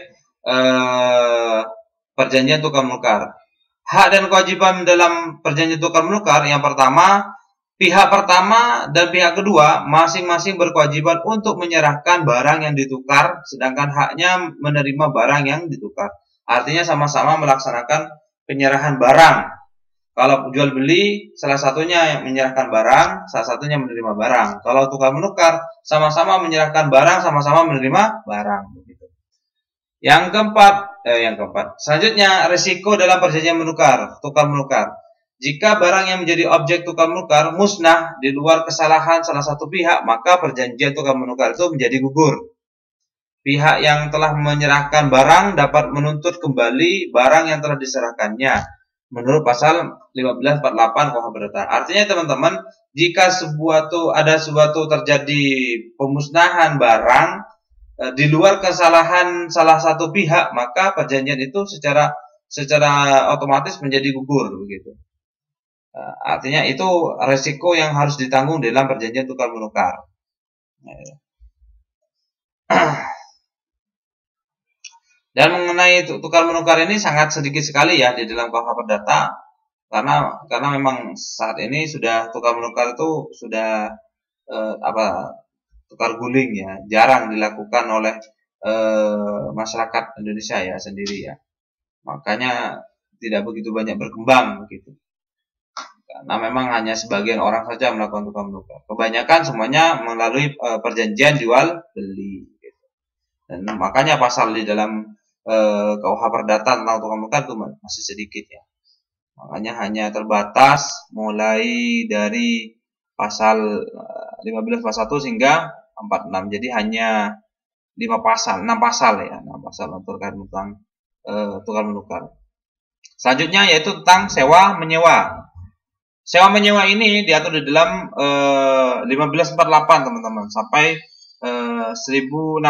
perjanjian tukar menukar. Hak dan kewajiban dalam perjanjian tukar menukar, yang pertama, pihak pertama dan pihak kedua masing-masing berkewajiban untuk menyerahkan barang yang ditukar, sedangkan haknya menerima barang yang ditukar. Artinya sama-sama melaksanakan penyerahan barang. Kalau jual beli, salah satunya menyerahkan barang, salah satunya menerima barang. Kalau tukar menukar, sama-sama menyerahkan barang, sama-sama menerima barang. Yang keempat, selanjutnya risiko dalam perjanjian tukar menukar. Jika barang yang menjadi objek tukar menukar musnah di luar kesalahan salah satu pihak, maka perjanjian tukar menukar itu menjadi gugur. Pihak yang telah menyerahkan barang dapat menuntut kembali barang yang telah diserahkannya menurut pasal 1548 KUH Perdata. Artinya teman-teman, jika ada suatu terjadi pemusnahan barang di luar kesalahan salah satu pihak, maka perjanjian itu secara otomatis menjadi gugur begitu. Artinya itu resiko yang harus ditanggung dalam perjanjian tukar menukar. Dan mengenai tukar menukar ini sangat sedikit sekali ya di dalam KUH Perdata, karena memang saat ini sudah tukar menukar itu sudah tukar guling ya, jarang dilakukan oleh masyarakat Indonesia ya sendiri ya. Makanya tidak begitu banyak berkembang begitu. Karena memang hanya sebagian orang saja melakukan tukar menukar. Kebanyakan semuanya melalui perjanjian jual beli. Gitu. Dan makanya pasal di dalam KUH Perdata tentang tukar menukar itu masih sedikit ya. Makanya hanya terbatas mulai dari pasal 15 pasal 1 hingga 46. Jadi hanya 6 pasal terkait tentang tukar menukar. Selanjutnya yaitu tentang sewa menyewa. Sewa menyewa ini diatur di dalam 1548 teman-teman sampai 1600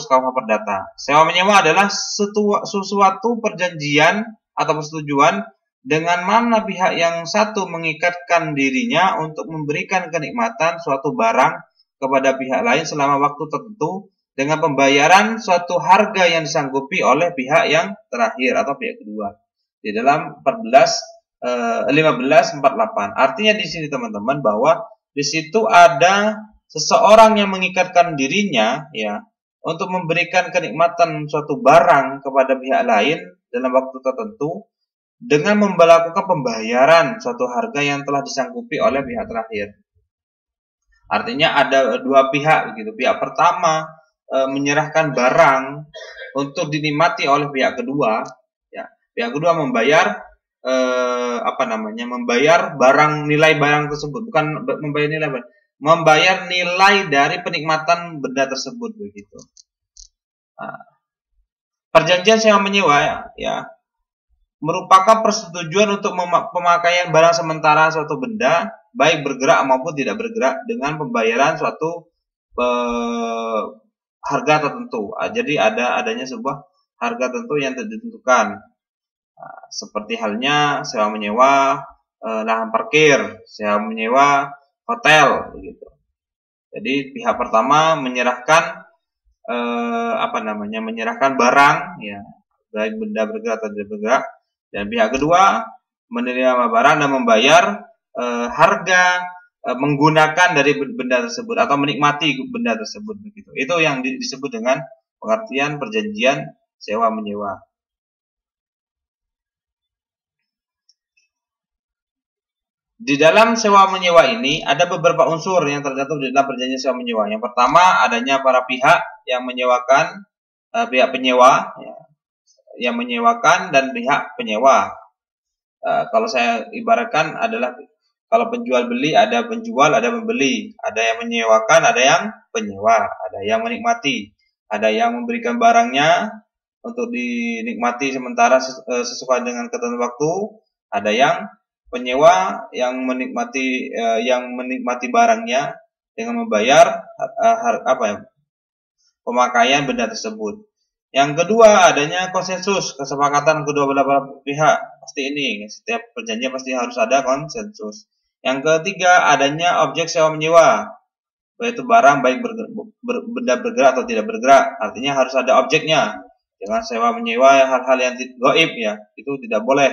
KUH Perdata. Sewa menyewa adalah sesuatu perjanjian atau persetujuan dengan mana pihak yang satu mengikatkan dirinya untuk memberikan kenikmatan suatu barang kepada pihak lain selama waktu tertentu dengan pembayaran suatu harga yang disanggupi oleh pihak yang terakhir atau pihak kedua. Di dalam 1548. Artinya di sini teman-teman bahwa di situ ada seseorang yang mengikatkan dirinya ya untuk memberikan kenikmatan suatu barang kepada pihak lain dalam waktu tertentu dengan melakukan pembayaran suatu harga yang telah disanggupi oleh pihak terakhir. Artinya ada dua pihak begitu. Pihak pertama menyerahkan barang untuk dinikmati oleh pihak kedua. Ya, pihak kedua membayar membayar nilai barang tersebut, bukan membayar nilai barang, membayar nilai dari penikmatan benda tersebut begitu. Perjanjian sewa menyewa ya merupakan persetujuan untuk pemakaian barang sementara suatu benda, baik bergerak maupun tidak bergerak, dengan pembayaran suatu harga tertentu. Jadi adanya sebuah harga tertentu yang ditentukan. Seperti halnya sewa menyewa lahan parkir, sewa menyewa hotel, begitu. Jadi pihak pertama menyerahkan menyerahkan barang, ya, baik benda bergerak atau tidak bergerak. Dan pihak kedua menerima barang dan membayar harga menggunakan dari benda tersebut atau menikmati benda tersebut begitu. Itu yang disebut dengan pengertian perjanjian sewa menyewa. Di dalam sewa menyewa ini ada beberapa unsur yang tercantum di dalam perjanjian sewa menyewa. Yang pertama adanya para pihak yang menyewakan, pihak penyewa ya, yang menyewakan dan pihak penyewa. Kalau saya ibaratkan adalah kalau penjual beli ada penjual, ada pembeli, ada yang menyewakan, ada yang penyewa, ada yang menikmati, ada yang memberikan barangnya untuk dinikmati sementara sesuai dengan ketentuan waktu, ada yang penyewa yang menikmati barangnya dengan membayar pemakaian benda tersebut. Yang kedua adanya konsensus, kesepakatan kedua belah pihak. Pasti ini, setiap perjanjian pasti harus ada konsensus. Yang ketiga adanya objek sewa menyewa, yaitu barang baik benda bergerak atau tidak bergerak. Artinya harus ada objeknya. Jangan sewa menyewa hal-hal yang gaib ya, itu tidak boleh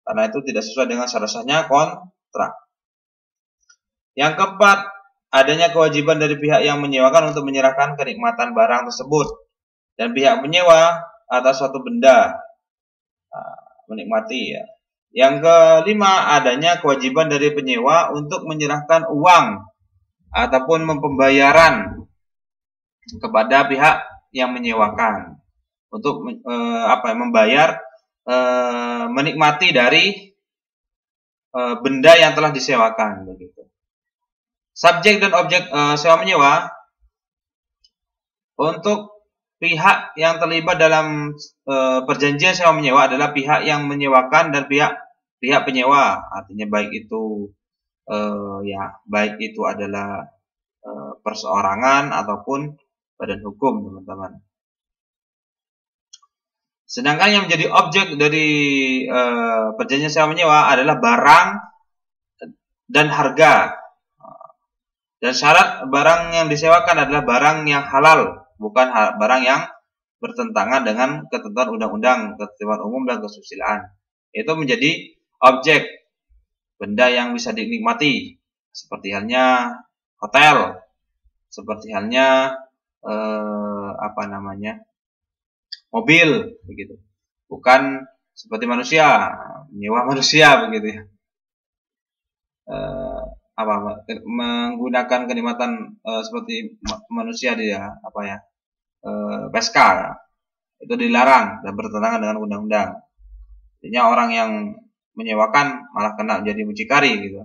karena itu tidak sesuai dengan syarat-syaratnya kontrak. Yang keempat, adanya kewajiban dari pihak yang menyewakan untuk menyerahkan kenikmatan barang tersebut dan pihak menyewa atas suatu benda menikmati ya. Yang kelima, adanya kewajiban dari penyewa untuk menyerahkan uang ataupun pembayaran kepada pihak yang menyewakan untuk membayar menikmati dari benda yang telah disewakan begitu. Subjek dan objek sewa menyewa untuk pihak yang terlibat dalam perjanjian sewa menyewa adalah pihak yang menyewakan dan pihak penyewa. Artinya baik itu baik itu adalah perseorangan ataupun badan hukum, teman-teman. Sedangkan yang menjadi objek dari perjanjian sewa menyewa adalah barang dan harga. Dan syarat barang yang disewakan adalah barang yang halal, bukan barang yang bertentangan dengan ketentuan undang-undang, ketertiban umum dan kesusilaan. Itu menjadi objek benda yang bisa dinikmati, seperti halnya hotel, seperti halnya mobil begitu. Bukan seperti manusia, menyewa manusia begitu ya. Menggunakan kenikmatan seperti manusia dia PSK itu dilarang dan bertentangan dengan undang-undang. Jadinya orang yang menyewakan malah kena menjadi mucikari gitu,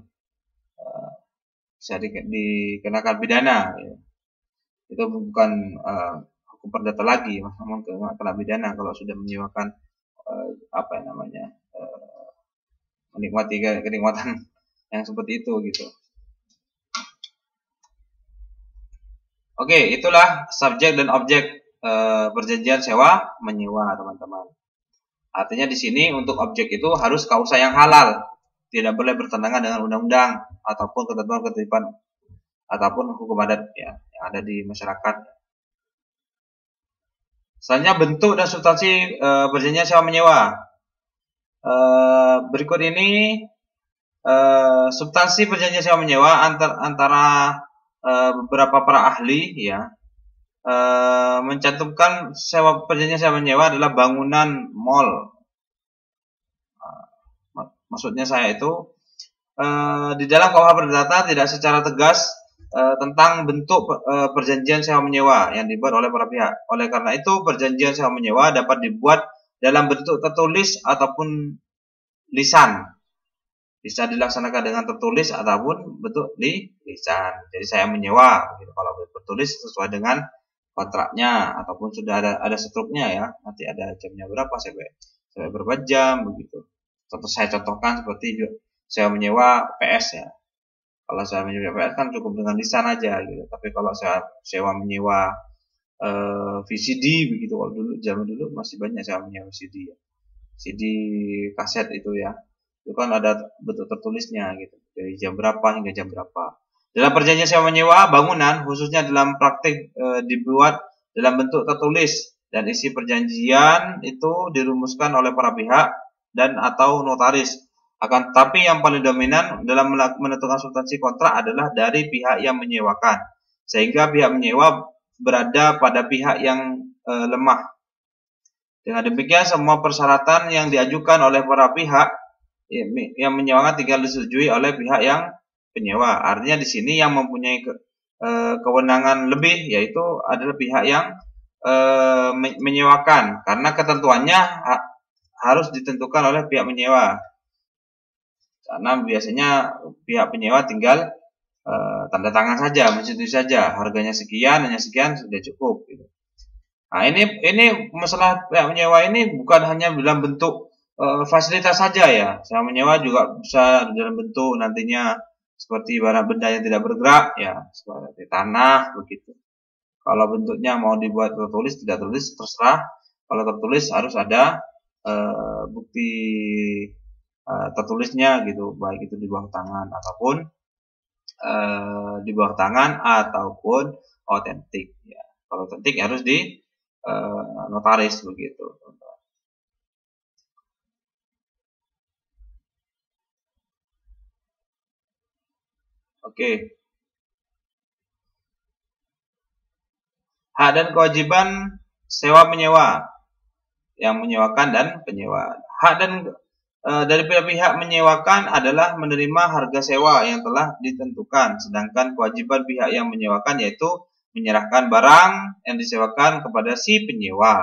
bisa dikenakan pidana gitu. Itu bukan hukum perdata lagi, namun kena pidana kalau sudah menyewakan menikmati kenikmatan yang seperti itu gitu. Oke, itulah subjek dan objek perjanjian sewa menyewa, teman-teman. Artinya di sini untuk objek itu harus kausa yang halal, tidak boleh bertentangan dengan undang-undang ataupun ketentuan ataupun hukum adat ya yang ada di masyarakat. Selanjutnya bentuk dan substansi perjanjian sewa menyewa. Berikut ini substansi perjanjian sewa menyewa antara beberapa para ahli ya mencantumkan perjanjian sewa menyewa adalah bangunan mall. Maksudnya saya itu di dalam KUH Perdata tidak secara tegas tentang bentuk perjanjian sewa menyewa yang dibuat oleh para pihak. Oleh karena itu perjanjian sewa menyewa dapat dibuat dalam bentuk tertulis ataupun lisan. Bisa dilaksanakan dengan tertulis ataupun bentuk lisan. Jadi saya menyewa, gitu. Kalau tertulis sesuai dengan kontraknya ataupun sudah ada struknya ya. Nanti ada jamnya berapa, sampai berapa jam begitu. Saya contohkan seperti sewa menyewa PS ya. Kalau saya menyewa PS kan cukup dengan lisan aja gitu. Tapi kalau saya sewa menyewa VCD begitu, kalau zaman dulu masih banyak sewa menyewa VCD ya. CD kaset itu ya. Itu kan ada bentuk tertulisnya gitu, dari jam berapa hingga jam berapa. Dalam perjanjian sewa menyewa bangunan khususnya dalam praktik dibuat dalam bentuk tertulis dan isi perjanjian itu dirumuskan oleh para pihak dan atau notaris. Akan tetapi yang paling dominan dalam menentukan substansi kontrak adalah dari pihak yang menyewakan, sehingga pihak menyewa berada pada pihak yang lemah. Dengan demikian semua persyaratan yang diajukan oleh para pihak yang menyewakan tinggal disetujui oleh pihak yang penyewa. Artinya di sini yang mempunyai kewenangan lebih yaitu adalah pihak yang menyewakan, karena ketentuannya harus ditentukan oleh pihak menyewa. Karena biasanya pihak penyewa tinggal tanda tangan saja, menyetujui saja, harganya sekian, hanya sekian sudah cukup gitu. Nah, ini masalah pihak menyewa ini bukan hanya dalam bentuk fasilitas saja ya. Sewa menyewa juga bisa dalam bentuk nantinya seperti barang benda yang tidak bergerak ya, seperti tanah begitu. Kalau bentuknya mau dibuat tertulis, tidak tertulis terserah. Kalau tertulis harus ada bukti tertulisnya gitu, baik itu di bawah tangan ataupun otentik ya. Kalau otentik harus notaris begitu. Oke. Hak dan kewajiban sewa menyewa, yang menyewakan dan penyewa. Hak dan dari pihak menyewakan adalah menerima harga sewa yang telah ditentukan, sedangkan kewajiban pihak yang menyewakan yaitu menyerahkan barang yang disewakan kepada si penyewa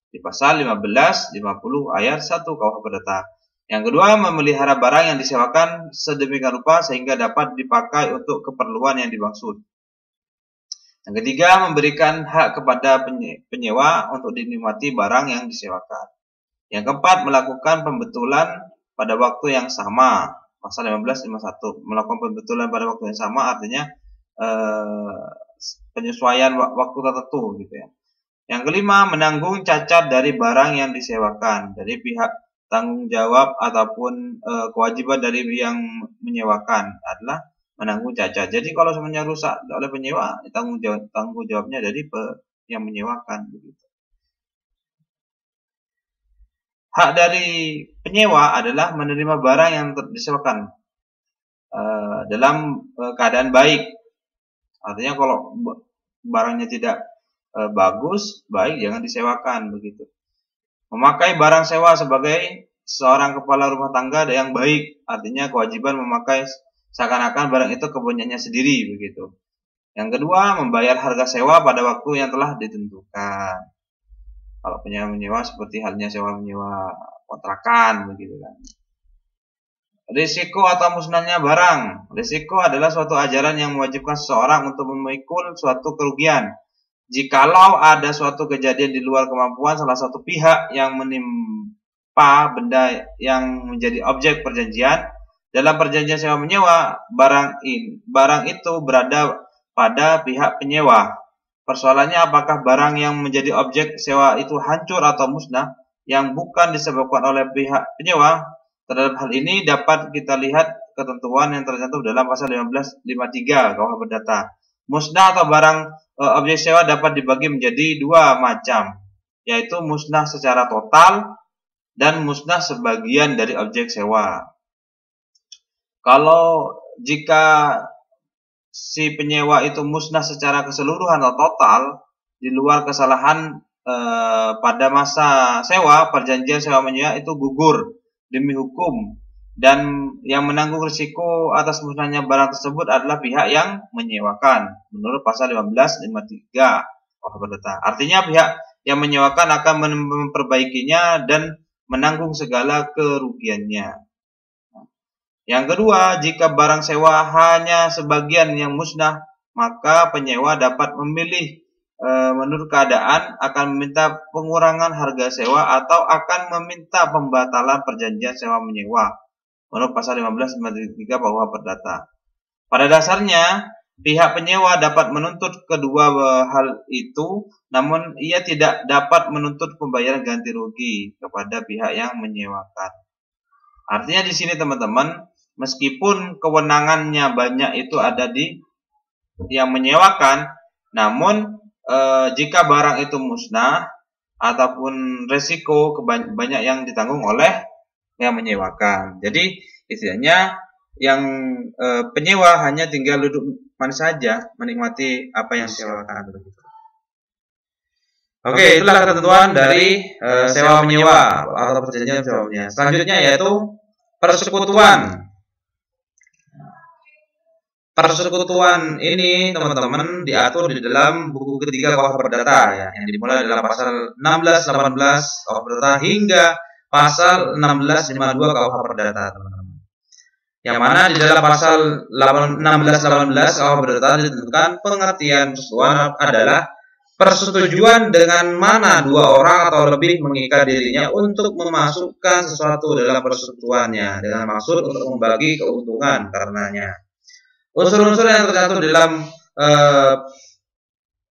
di pasal 15, 50 ayat 1 KUH Perdata. Yang kedua, memelihara barang yang disewakan sedemikian rupa sehingga dapat dipakai untuk keperluan yang dimaksud. Yang ketiga, memberikan hak kepada penyewa untuk dinikmati barang yang disewakan. Yang keempat, melakukan pembetulan pada waktu yang sama. Pasal 1551, melakukan pembetulan pada waktu yang sama artinya penyesuaian waktu tertentu gitu ya. Yang kelima, menanggung cacat dari barang yang disewakan dari pihak tanggung jawab ataupun kewajiban dari yang menyewakan adalah menanggung cacat. Jadi kalau semuanya rusak oleh penyewa, tanggung jawabnya dari yang menyewakan begitu. Hak dari penyewa adalah menerima barang yang disewakan dalam keadaan baik. Artinya kalau barangnya tidak bagus, baik jangan disewakan begitu. Memakai barang sewa sebagai seorang kepala rumah tangga yang baik, artinya kewajiban memakai seakan-akan barang itu kepunyanya sendiri begitu. Yang kedua, membayar harga sewa pada waktu yang telah ditentukan. Kalau penyewa seperti halnya sewa menyewa kontrakan begitu kan. Risiko atau musnahnya barang. Risiko adalah suatu ajaran yang mewajibkan seseorang untuk memikul suatu kerugian. Jikalau ada suatu kejadian di luar kemampuan salah satu pihak yang menimpa benda yang menjadi objek perjanjian, dalam perjanjian sewa menyewa, barang itu berada pada pihak penyewa. Persoalannya apakah barang yang menjadi objek sewa itu hancur atau musnah yang bukan disebabkan oleh pihak penyewa. Terhadap hal ini dapat kita lihat ketentuan yang tercantum dalam pasal 1553 KUH Perdata. Musnah atau barang objek sewa dapat dibagi menjadi dua macam, yaitu musnah secara total dan musnah sebagian dari objek sewa. Kalau jika si penyewa itu musnah secara keseluruhan atau total di luar kesalahan pada masa sewa, perjanjian sewa menyewa itu gugur demi hukum, dan yang menanggung risiko atas musnahnya barang tersebut adalah pihak yang menyewakan menurut pasal 1553 KUH Perdata. Artinya pihak yang menyewakan akan memperbaikinya dan menanggung segala kerugiannya. Yang kedua, jika barang sewa hanya sebagian yang musnah, maka penyewa dapat memilih menurut keadaan akan meminta pengurangan harga sewa atau akan meminta pembatalan perjanjian sewa menyewa menurut pasal 1553 KUH Perdata. Pada dasarnya, pihak penyewa dapat menuntut kedua hal itu, namun ia tidak dapat menuntut pembayaran ganti rugi kepada pihak yang menyewakan. Artinya di sini teman-teman, meskipun kewenangannya banyak itu ada di yang menyewakan, namun jika barang itu musnah ataupun resiko banyak yang ditanggung oleh yang menyewakan. Jadi istilahnya yang penyewa hanya tinggal duduk manis saja menikmati apa yang disewakan. Oke, itulah ketentuan dari sewa menyewa atau perjanjian sewa menyewa. Selanjutnya yaitu persekutuan. Persekutuan ini teman-teman diatur di dalam buku ketiga KUH Perdata ya, yang dimulai dalam pasal 16, 18 KUH Perdata hingga pasal 16, 52 KUH Perdata teman-teman. Yang mana di dalam pasal 16, 18 KUH Perdata ditentukan pengertian persekutuan adalah persetujuan dengan mana dua orang atau lebih mengikat dirinya untuk memasukkan sesuatu dalam persekutuannya dengan maksud untuk membagi keuntungan karenanya. Unsur-unsur yang tercantum dalam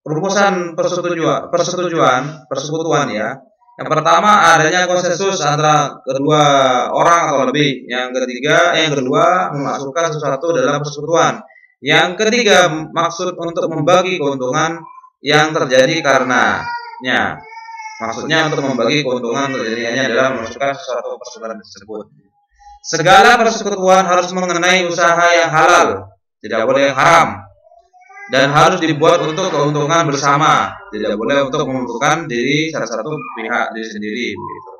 rumusan persekutuan ya. Yang pertama adanya konsensus antara kedua orang atau lebih. Yang kedua memasukkan sesuatu dalam persekutuan. Yang ketiga maksud untuk membagi keuntungan yang terjadi karenanya. Maksudnya untuk membagi keuntungan terjadinya dalam memasukkan suatu persekutuan tersebut. Segala persekutuan harus mengenai usaha yang halal, tidak boleh yang haram, dan harus dibuat untuk keuntungan bersama, tidak boleh untuk menguntungkan diri salah satu pihak diri sendiri. Begitu.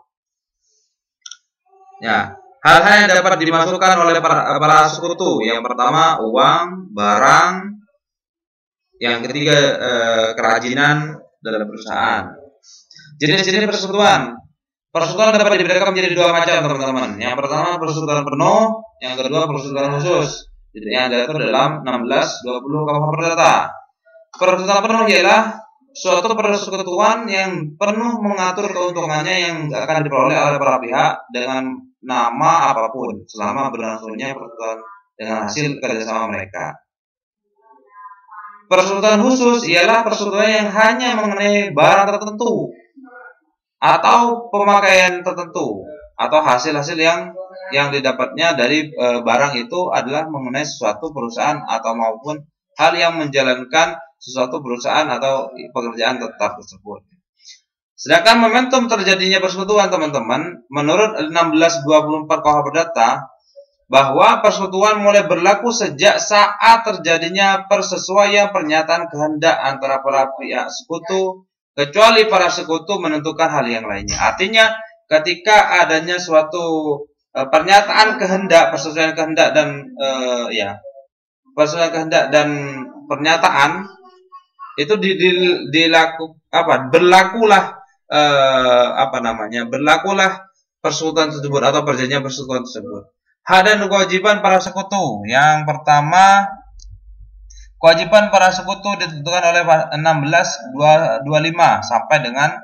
Ya, hal-hal yang dapat dimasukkan oleh para sekutu, yang pertama uang, barang, yang ketiga kerajinan dalam perusahaan. Jenis-jenis persekutuan. Persekutuan dapat dibedakan menjadi dua macam, teman-teman. Yang pertama persekutuan penuh, yang kedua persekutuan khusus. Yang diatur dalam 16-20 KUH Perdata. Persekutuan penuh ialah suatu persekutuan yang penuh mengatur keuntungannya yang akan diperoleh oleh para pihak dengan nama apapun selama berlangsungnya persekutuan dengan hasil kerjasama mereka. Persekutuan khusus ialah persekutuan yang hanya mengenai barang tertentu atau pemakaian tertentu atau hasil-hasil yang didapatnya dari barang itu adalah mengenai suatu perusahaan atau maupun hal yang menjalankan suatu perusahaan atau pekerjaan tetap tersebut. Sedangkan momentum terjadinya persekutuan, teman-teman, menurut 1624 KUH Perdata, bahwa persekutuan mulai berlaku sejak saat terjadinya persesuaian pernyataan kehendak antara para pihak sekutu, kecuali para sekutu menentukan hal yang lainnya. Artinya ketika adanya suatu pernyataan kehendak, persesuaian kehendak dan persesuaian kehendak dan pernyataan itu berlakulah persekutuan tersebut atau perjanjian persekutuan tersebut. Hak dan kewajiban para sekutu. Yang pertama, kewajiban para sekutu ditentukan oleh 1625 sampai dengan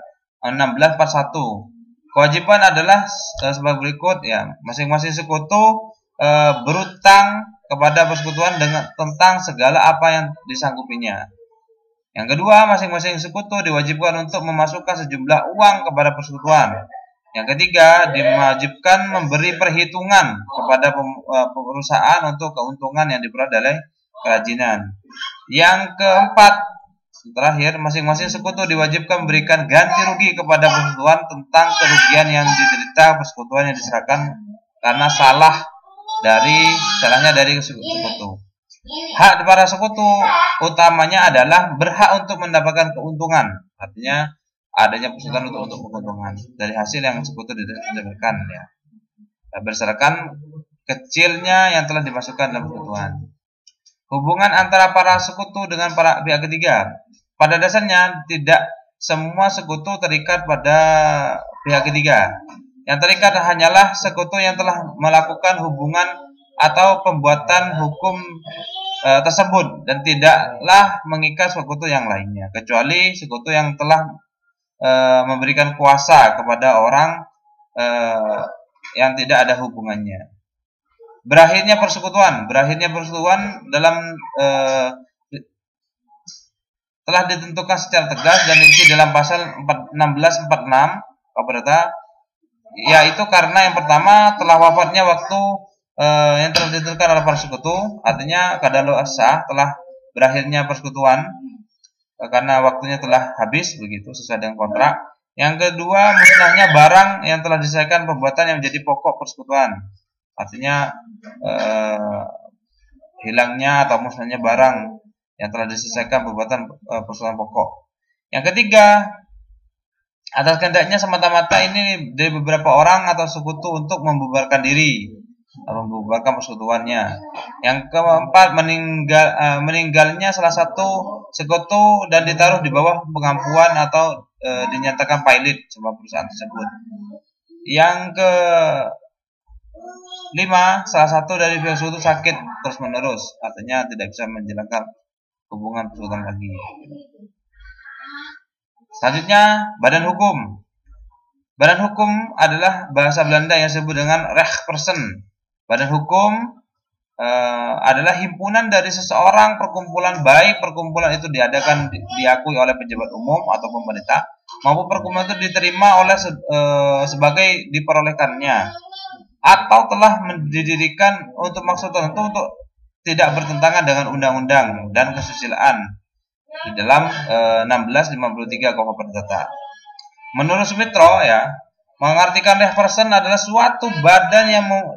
1641. Kewajiban adalah sebagai berikut, ya. Masing-masing sekutu berutang kepada persekutuan tentang segala apa yang disanggupinya. Yang kedua, masing-masing sekutu diwajibkan untuk memasukkan sejumlah uang kepada persekutuan. Yang ketiga, diwajibkan memberi perhitungan kepada perusahaan untuk keuntungan yang diperoleh dari kerajinan. Yang keempat, terakhir, masing-masing sekutu diwajibkan memberikan ganti rugi kepada persekutuan tentang kerugian yang diderita persekutuan yang diserahkan karena salahnya dari sekutu. Hak para sekutu utamanya adalah berhak untuk mendapatkan keuntungan. Artinya adanya persekutuan untuk keuntungan dari hasil yang sekutu didapatkan, ya. Berdasarkan kecilnya yang telah dimasukkan dalam persekutuan. Hubungan antara para sekutu dengan para pihak ketiga. Pada dasarnya tidak semua sekutu terikat pada pihak ketiga. Yang terikat hanyalah sekutu yang telah melakukan hubungan atau pembuatan hukum tersebut dan tidaklah mengikat sekutu yang lainnya, kecuali sekutu yang telah memberikan kuasa kepada orang yang tidak ada hubungannya. Berakhirnya persekutuan dalam telah ditentukan secara tegas dan rinci dalam pasal 1646 KUH Perdata, yaitu karena yang pertama telah wafatnya waktu yang telah ditentukan oleh para sekutu, artinya kadaluarsa telah berakhirnya persekutuan karena waktunya telah habis, begitu sesuai dengan kontrak. Yang kedua, musnahnya barang yang telah diselesaikan pembuatan yang menjadi pokok persekutuan. Artinya hilangnya atau musnahnya barang yang telah diselesaikan pembuatan persekutuan pokok. Yang ketiga, atas kehendaknya semata-mata ini dari beberapa orang atau sekutu untuk membubarkan diri, membubarkan persekutuannya. Yang keempat, meninggalnya salah satu sekutu dan ditaruh di bawah pengampuan atau dinyatakan pailit sebuah perusahaan tersebut. Yang kelima, salah satu dari pihak sekutu sakit terus-menerus, artinya tidak bisa menjalankan hubungan persekutuan lagi. Selanjutnya, badan hukum. Badan hukum adalah bahasa Belanda yang disebut dengan rechtsperson. Badan hukum adalah himpunan dari seseorang perkumpulan, baik perkumpulan itu diadakan diakui oleh pejabat umum atau pemerintah, maupun perkumpulan itu diterima oleh sebagai diperolehkannya, atau telah didirikan untuk maksud tertentu untuk tidak bertentangan dengan undang-undang dan kesusilaan di dalam 1653 KUH Perdata. Menurut Sumitra ya, mengartikan reh person adalah suatu badan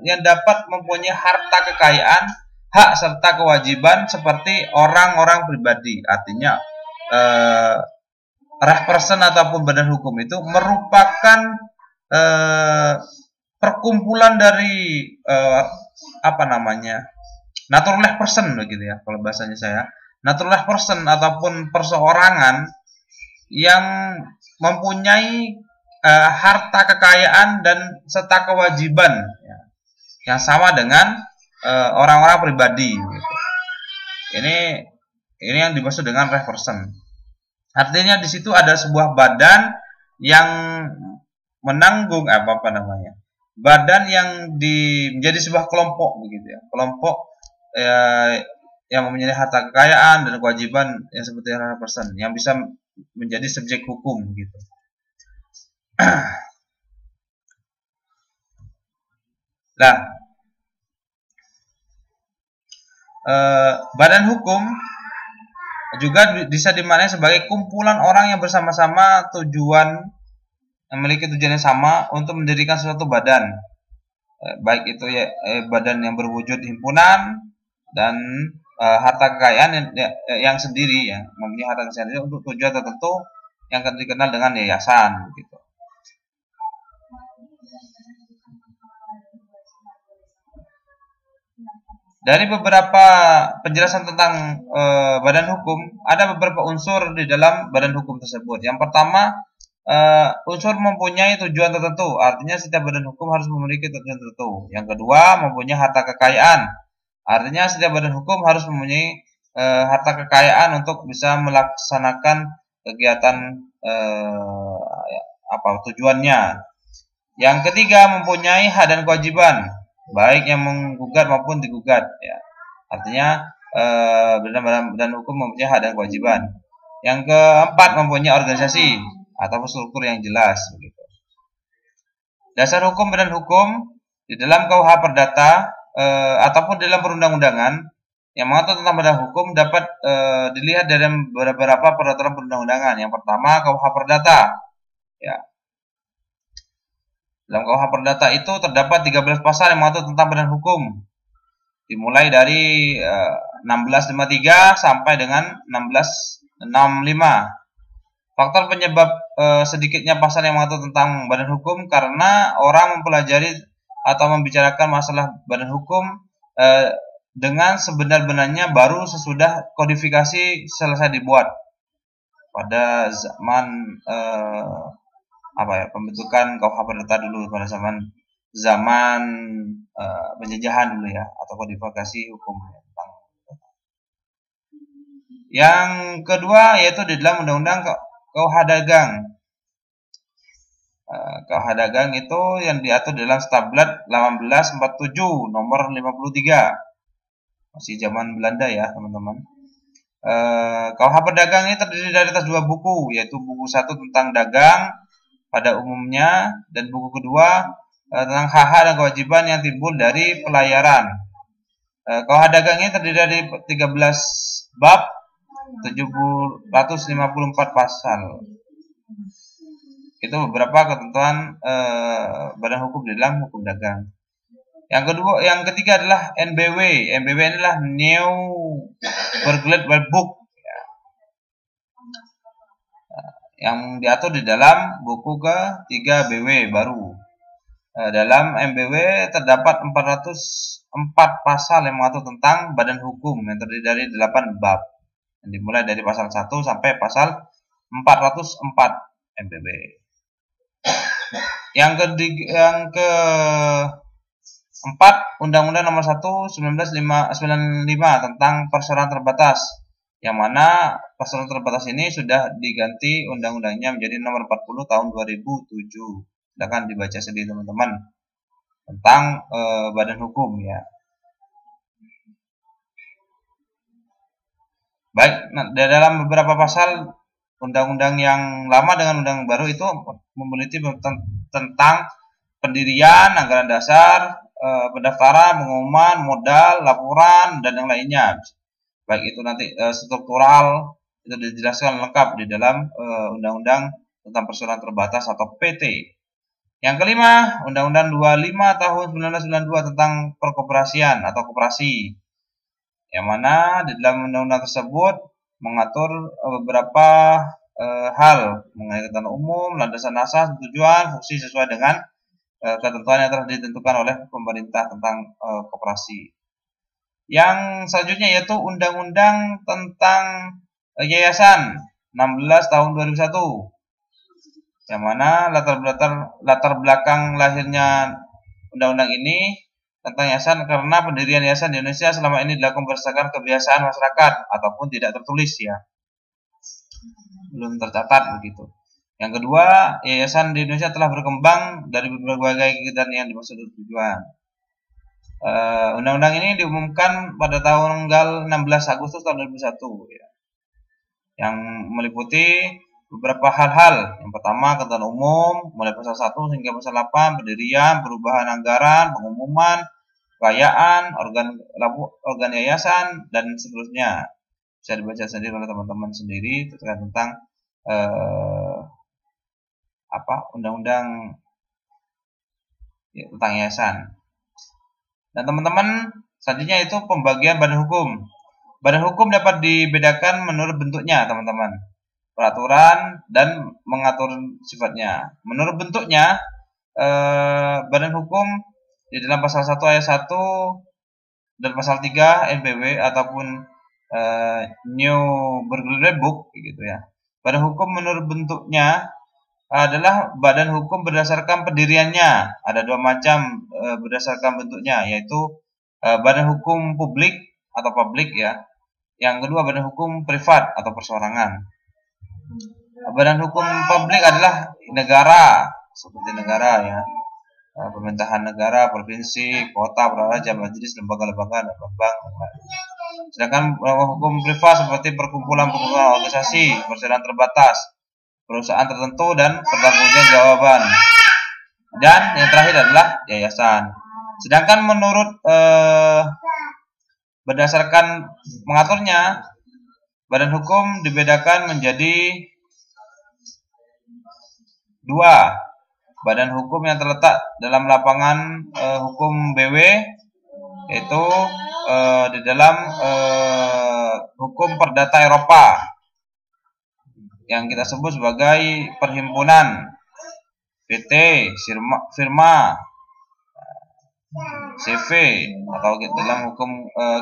yang dapat mempunyai harta kekayaan, hak serta kewajiban seperti orang-orang pribadi. Artinya reh person ataupun badan hukum itu merupakan perkumpulan dari natural person begitu ya kalau bahasanya saya. Natural person ataupun perseorangan yang mempunyai harta kekayaan dan serta kewajiban ya, yang sama dengan orang-orang pribadi. Gitu. Ini yang dimaksud dengan reh person. Artinya di situ ada sebuah badan yang menanggung badan yang menjadi sebuah kelompok begitu ya, kelompok yang mempunyai harta kekayaan dan kewajiban yang seperti reh person yang bisa menjadi subjek hukum gitu. Nah, badan hukum juga bisa dimaknai sebagai kumpulan orang yang bersama-sama yang memiliki tujuan yang sama untuk mendirikan suatu badan, baik itu ya badan yang berwujud himpunan dan harta kekayaan yang sendiri ya, mempunyai harta kekayaan sendiri untuk tujuan tertentu yang dikenal dengan yayasan gitu. Dari beberapa penjelasan tentang badan hukum, ada beberapa unsur di dalam badan hukum tersebut. Yang pertama, unsur mempunyai tujuan tertentu, artinya setiap badan hukum harus memiliki tujuan tertentu. Yang kedua, mempunyai harta kekayaan, artinya setiap badan hukum harus mempunyai harta kekayaan untuk bisa melaksanakan kegiatan tujuannya. Yang ketiga, mempunyai hak dan kewajiban, baik yang menggugat maupun digugat ya. Artinya badan hukum mempunyai hak dan kewajiban. Yang keempat, mempunyai organisasi atau struktur yang jelas begitu. Dasar hukum badan hukum di dalam KUH Perdata ataupun dalam perundang-undangan yang mengatur tentang badan hukum dapat dilihat dalam beberapa peraturan perundang-undangan. Yang pertama, KUH Perdata ya. Dalam KUH Perdata itu terdapat 13 pasal yang mengatur tentang badan hukum, dimulai dari 1653 sampai dengan 1665. Faktor penyebab sedikitnya pasal yang mengatur tentang badan hukum karena orang mempelajari atau membicarakan masalah badan hukum dengan sebenar-benarnya baru sesudah kodifikasi selesai dibuat pada zaman pembentukan KUH Perdata dulu, pada zaman penjajahan dulu ya, atau kodifikasi hukum. Yang kedua yaitu di dalam Undang-Undang KUH Dagang. KUH Dagang itu yang diatur dalam Stablat 1847 nomor 53. Masih zaman Belanda ya, teman-teman. KUH Pedagang ini terdiri dari atas 2 buku, yaitu buku 1 tentang dagang pada umumnya dan buku kedua tentang hak-hak dan kewajiban yang timbul dari pelayaran. KUH Dagang ini terdiri dari 13 bab, 754 pasal. Itu beberapa ketentuan badan hukum di dalam hukum dagang. Yang ketiga adalah NBW. NBW inilah New Burgerlijk Book ya, yang diatur di dalam buku ke-3 BW baru. Dalam MBW terdapat 404 pasal yang mengatur tentang badan hukum yang terdiri dari 8 bab, yang dimulai dari pasal 1 sampai pasal 404 MBW. Yang keempat, Undang-Undang Nomor 1 1995 tentang perseroan terbatas, yang mana perseroan terbatas ini sudah diganti undang-undangnya menjadi Nomor 40 tahun 2007. Silakan dibaca sendiri teman-teman tentang badan hukum ya. Baik, nah, dalam beberapa pasal undang-undang yang lama dengan undang baru itu memiliki tentang pendirian, anggaran dasar, pendaftaran, pengumuman, modal, laporan, dan yang lainnya. Baik itu nanti struktural itu dijelaskan lengkap di dalam undang-undang tentang perseroan terbatas atau PT. Yang kelima, Undang-Undang 25 tahun 1992 tentang perkoperasian atau koperasi, yang mana di dalam undang-undang tersebut mengatur beberapa hal mengenai ketentuan umum, landasan asas, tujuan, fungsi sesuai dengan ketentuan yang telah ditentukan oleh pemerintah tentang koperasi. Yang selanjutnya yaitu Undang-Undang tentang Yayasan 16 tahun 2001, yang mana latar belakang lahirnya undang-undang ini tentang yayasan karena pendirian yayasan di Indonesia selama ini dilakukan berdasarkan kebiasaan masyarakat ataupun tidak tertulis, ya, belum tercatat begitu. Yang kedua, yayasan di Indonesia telah berkembang dari berbagai kegiatan yang dimaksud tujuan. Undang-undang ini diumumkan pada tanggal 16 Agustus tahun 2001, ya, yang meliputi beberapa hal-hal. Yang pertama, ketentuan umum mulai pasal 1 hingga pasal 8, pendirian, perubahan anggaran, pengumuman, kekayaan, organ yayasan, dan seterusnya. Bisa dibaca sendiri oleh teman-teman sendiri terkait tentang undang-undang ya, tentang yayasan. Dan teman-teman, selanjutnya itu pembagian badan hukum. Badan hukum dapat dibedakan menurut bentuknya, teman-teman. Peraturan dan mengatur sifatnya. Menurut bentuknya, badan hukum di dalam pasal 1 ayat 1 dan pasal 3 NBW ataupun New Burglary Book gitu, ya. Badan hukum menurut bentuknya adalah badan hukum berdasarkan pendiriannya. Ada dua macam berdasarkan bentuknya, yaitu badan hukum publik atau publik, ya. Yang kedua badan hukum privat atau perseorangan. Badan hukum publik adalah negara, seperti negara, ya, pemerintahan negara, provinsi, kota, praja, majelis, lembaga-lembaga, dan bank. Sedangkan hukum privat seperti perkumpulan-perkumpulan, organisasi, perseroan terbatas, perusahaan tertentu, dan pertanggungjawaban. Dan yang terakhir adalah yayasan. Sedangkan menurut berdasarkan mengaturnya, badan hukum dibedakan menjadi dua. Badan hukum yang terletak dalam lapangan hukum BW, yaitu di dalam hukum perdata Eropa yang kita sebut sebagai perhimpunan, PT, firma, CV, atau dalam hukum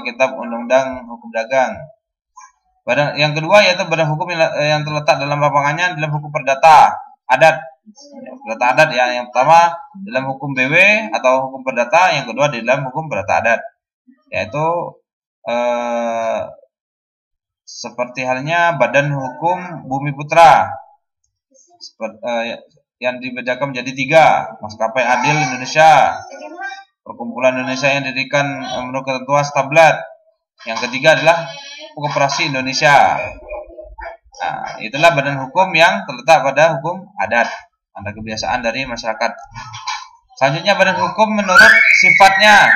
kitab undang-undang hukum dagang. Badan yang kedua yaitu badan hukum yang terletak dalam lapangannya dalam hukum perdata adat. Perdata adat, ya, yang pertama dalam hukum BW atau hukum perdata, yang kedua di dalam hukum perdata adat, yaitu seperti halnya Badan Hukum Bumi Putra, yang dibedakan menjadi tiga: Maskapai Adil Indonesia, Perkumpulan Indonesia yang didirikan menurut ketentuan Stablat, yang ketiga adalah Koperasi Indonesia. Nah, itulah badan hukum yang terletak pada hukum adat, ada kebiasaan dari masyarakat. Selanjutnya badan hukum menurut sifatnya.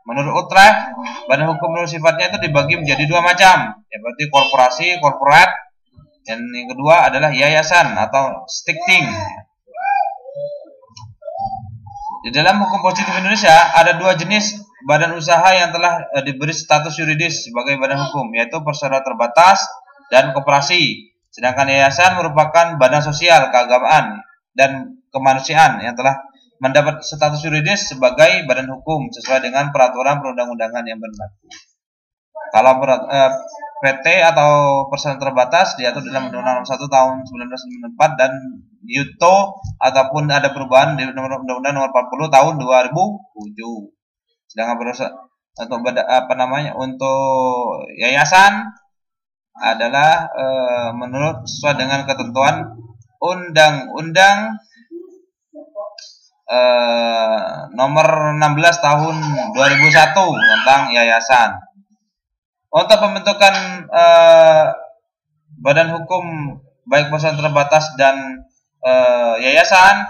Menurut Utrecht, badan hukum menurut sifatnya itu dibagi menjadi dua macam, seperti korporasi, korporat, dan yang kedua adalah yayasan atau stichting. Di dalam hukum positif Indonesia ada dua jenis badan usaha yang telah diberi status yuridis sebagai badan hukum, yaitu perseroan terbatas dan koperasi. Sedangkan yayasan merupakan badan sosial, keagamaan, dan kemanusiaan yang telah mendapat status yuridis sebagai badan hukum sesuai dengan peraturan perundang-undangan yang berlaku. Kalau PT atau perseroan terbatas diatur dalam Undang-Undang 1 tahun 1994 dan YUTO ataupun ada perubahan di Undang-Undang Nomor 40 tahun 2007. Sedangkan untuk yayasan adalah menurut sesuai dengan ketentuan Undang-Undang Nomor 16 tahun 2001 tentang yayasan. Untuk pembentukan badan hukum baik perseroan terbatas dan yayasan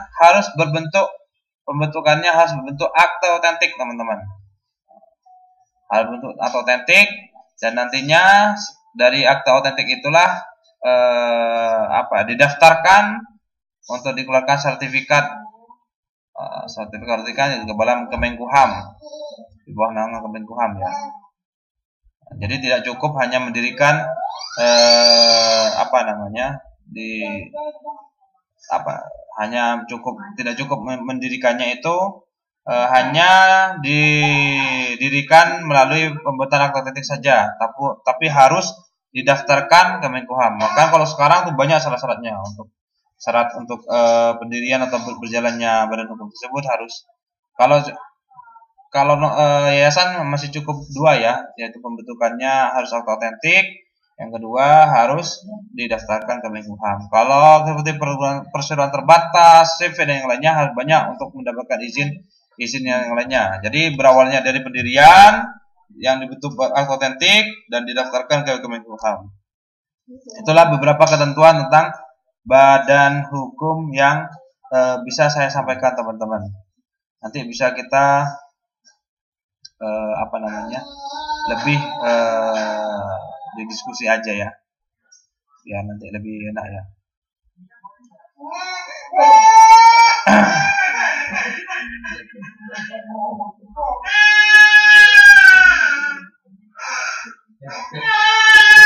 pembentukannya harus berbentuk akte otentik, teman-teman. Harus berbentuk akte otentik, dan nantinya dari akte otentik itulah didaftarkan untuk dikeluarkan sertifikat sertifikat ke dalam Kemenkumham, di bawah naungan Kemenkumham ya. Jadi tidak cukup hanya mendirikan tidak cukup mendirikannya itu hanya didirikan melalui pembuatan akta otentik saja, tapi harus didaftarkan ke Kemenkumham. Maka kalau sekarang tuh banyak syarat-syaratnya syarat untuk pendirian atau berjalannya badan hukum tersebut harus kalau yayasan masih cukup 2 ya, yaitu pembentukannya harus akta otentik, yang kedua harus didaftarkan ke Kemenkumham. Kalau seperti perseroan terbatas, CV dan yang lainnya harus banyak untuk mendapatkan izin yang lainnya. Jadi berawalnya dari pendirian yang dibentuk akta otentik dan didaftarkan ke Kemenkumham. Itulah beberapa ketentuan tentang badan hukum yang bisa saya sampaikan teman-teman. Nanti bisa kita lebih didiskusi aja ya, biar nanti lebih enak ya.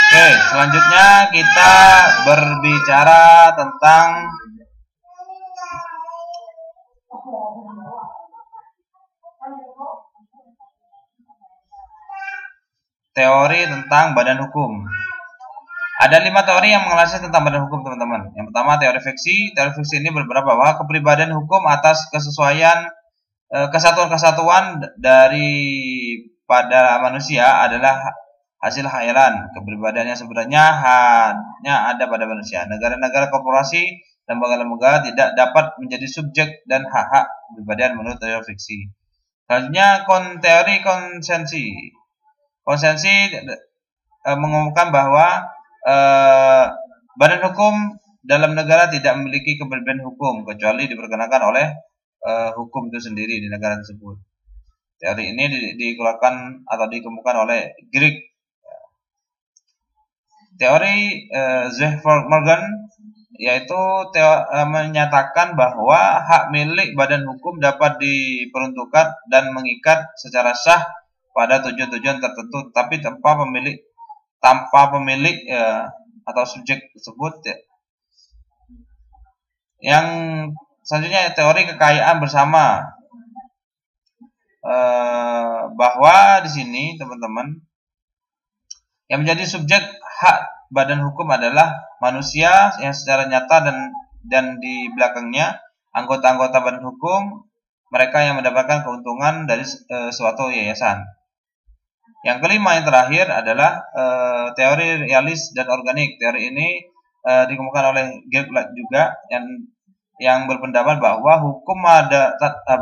Oke, selanjutnya kita berbicara tentang teori tentang badan hukum. Ada 5 teori yang mengelaskan tentang badan hukum, teman-teman. Yang pertama teori fiksi. Teori fiksi ini berpendapat bahwa kepribadian hukum atas kesesuaian kesatuan-kesatuan daripada manusia adalah hasil khayalan. Kepribadian yang sebenarnya hanya ada pada manusia. Negara-negara, korporasi, dan lembaga-lembaga tidak dapat menjadi subjek dan hak-hak kepribadian menurut teori fiksi. Selanjutnya teori konsensi. Konsensi mengumumkan bahwa badan hukum dalam negara tidak memiliki kepribadian hukum kecuali diperkenakan oleh hukum itu sendiri di negara tersebut. Teori ini dikeluarkan atau dikemukakan oleh Greek. Teori Zurcher-Morgan yaitu menyatakan bahwa hak milik badan hukum dapat diperuntukkan dan mengikat secara sah pada tujuan-tujuan tertentu, tapi tanpa pemilik atau subjek tersebut. Yang selanjutnya teori kekayaan bersama, bahwa di sini teman-teman yang menjadi subjek hak badan hukum adalah manusia yang secara nyata dan di belakangnya anggota-anggota badan hukum, mereka yang mendapatkan keuntungan dari suatu yayasan. Yang kelima, yang terakhir adalah teori realis dan organik. Teori ini dikemukakan oleh Georg juga yang berpendapat bahwa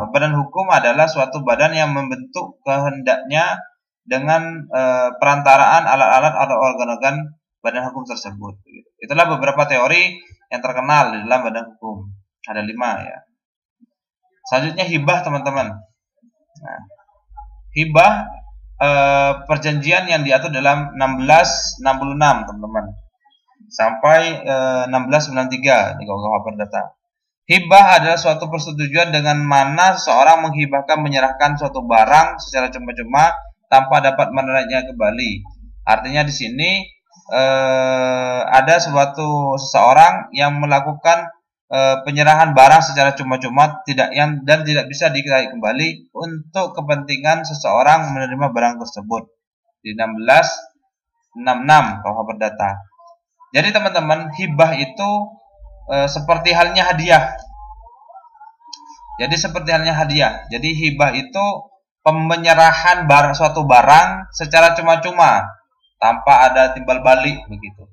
badan hukum adalah suatu badan yang membentuk kehendaknya dengan perantaraan alat-alat atau organ-organ badan hukum tersebut. Itulah beberapa teori yang terkenal di dalam badan hukum. Ada 5 ya. Selanjutnya hibah, teman-teman. Nah, hibah perjanjian yang diatur dalam 1666, teman-teman, sampai 1693 di KUHP Perdata. Hibah adalah suatu persetujuan dengan mana seseorang menghibahkan, menyerahkan suatu barang secara cuma-cuma tanpa dapat menaiknya kembali. Artinya di sini ada seseorang yang melakukan penyerahan barang secara cuma-cuma dan tidak bisa ditarik kembali untuk kepentingan seseorang menerima barang tersebut di 1666 KUHP Perdata. Jadi teman-teman, hibah itu seperti halnya hadiah. Jadi hibah itu penyerahan suatu barang secara cuma-cuma tanpa ada timbal balik begitu.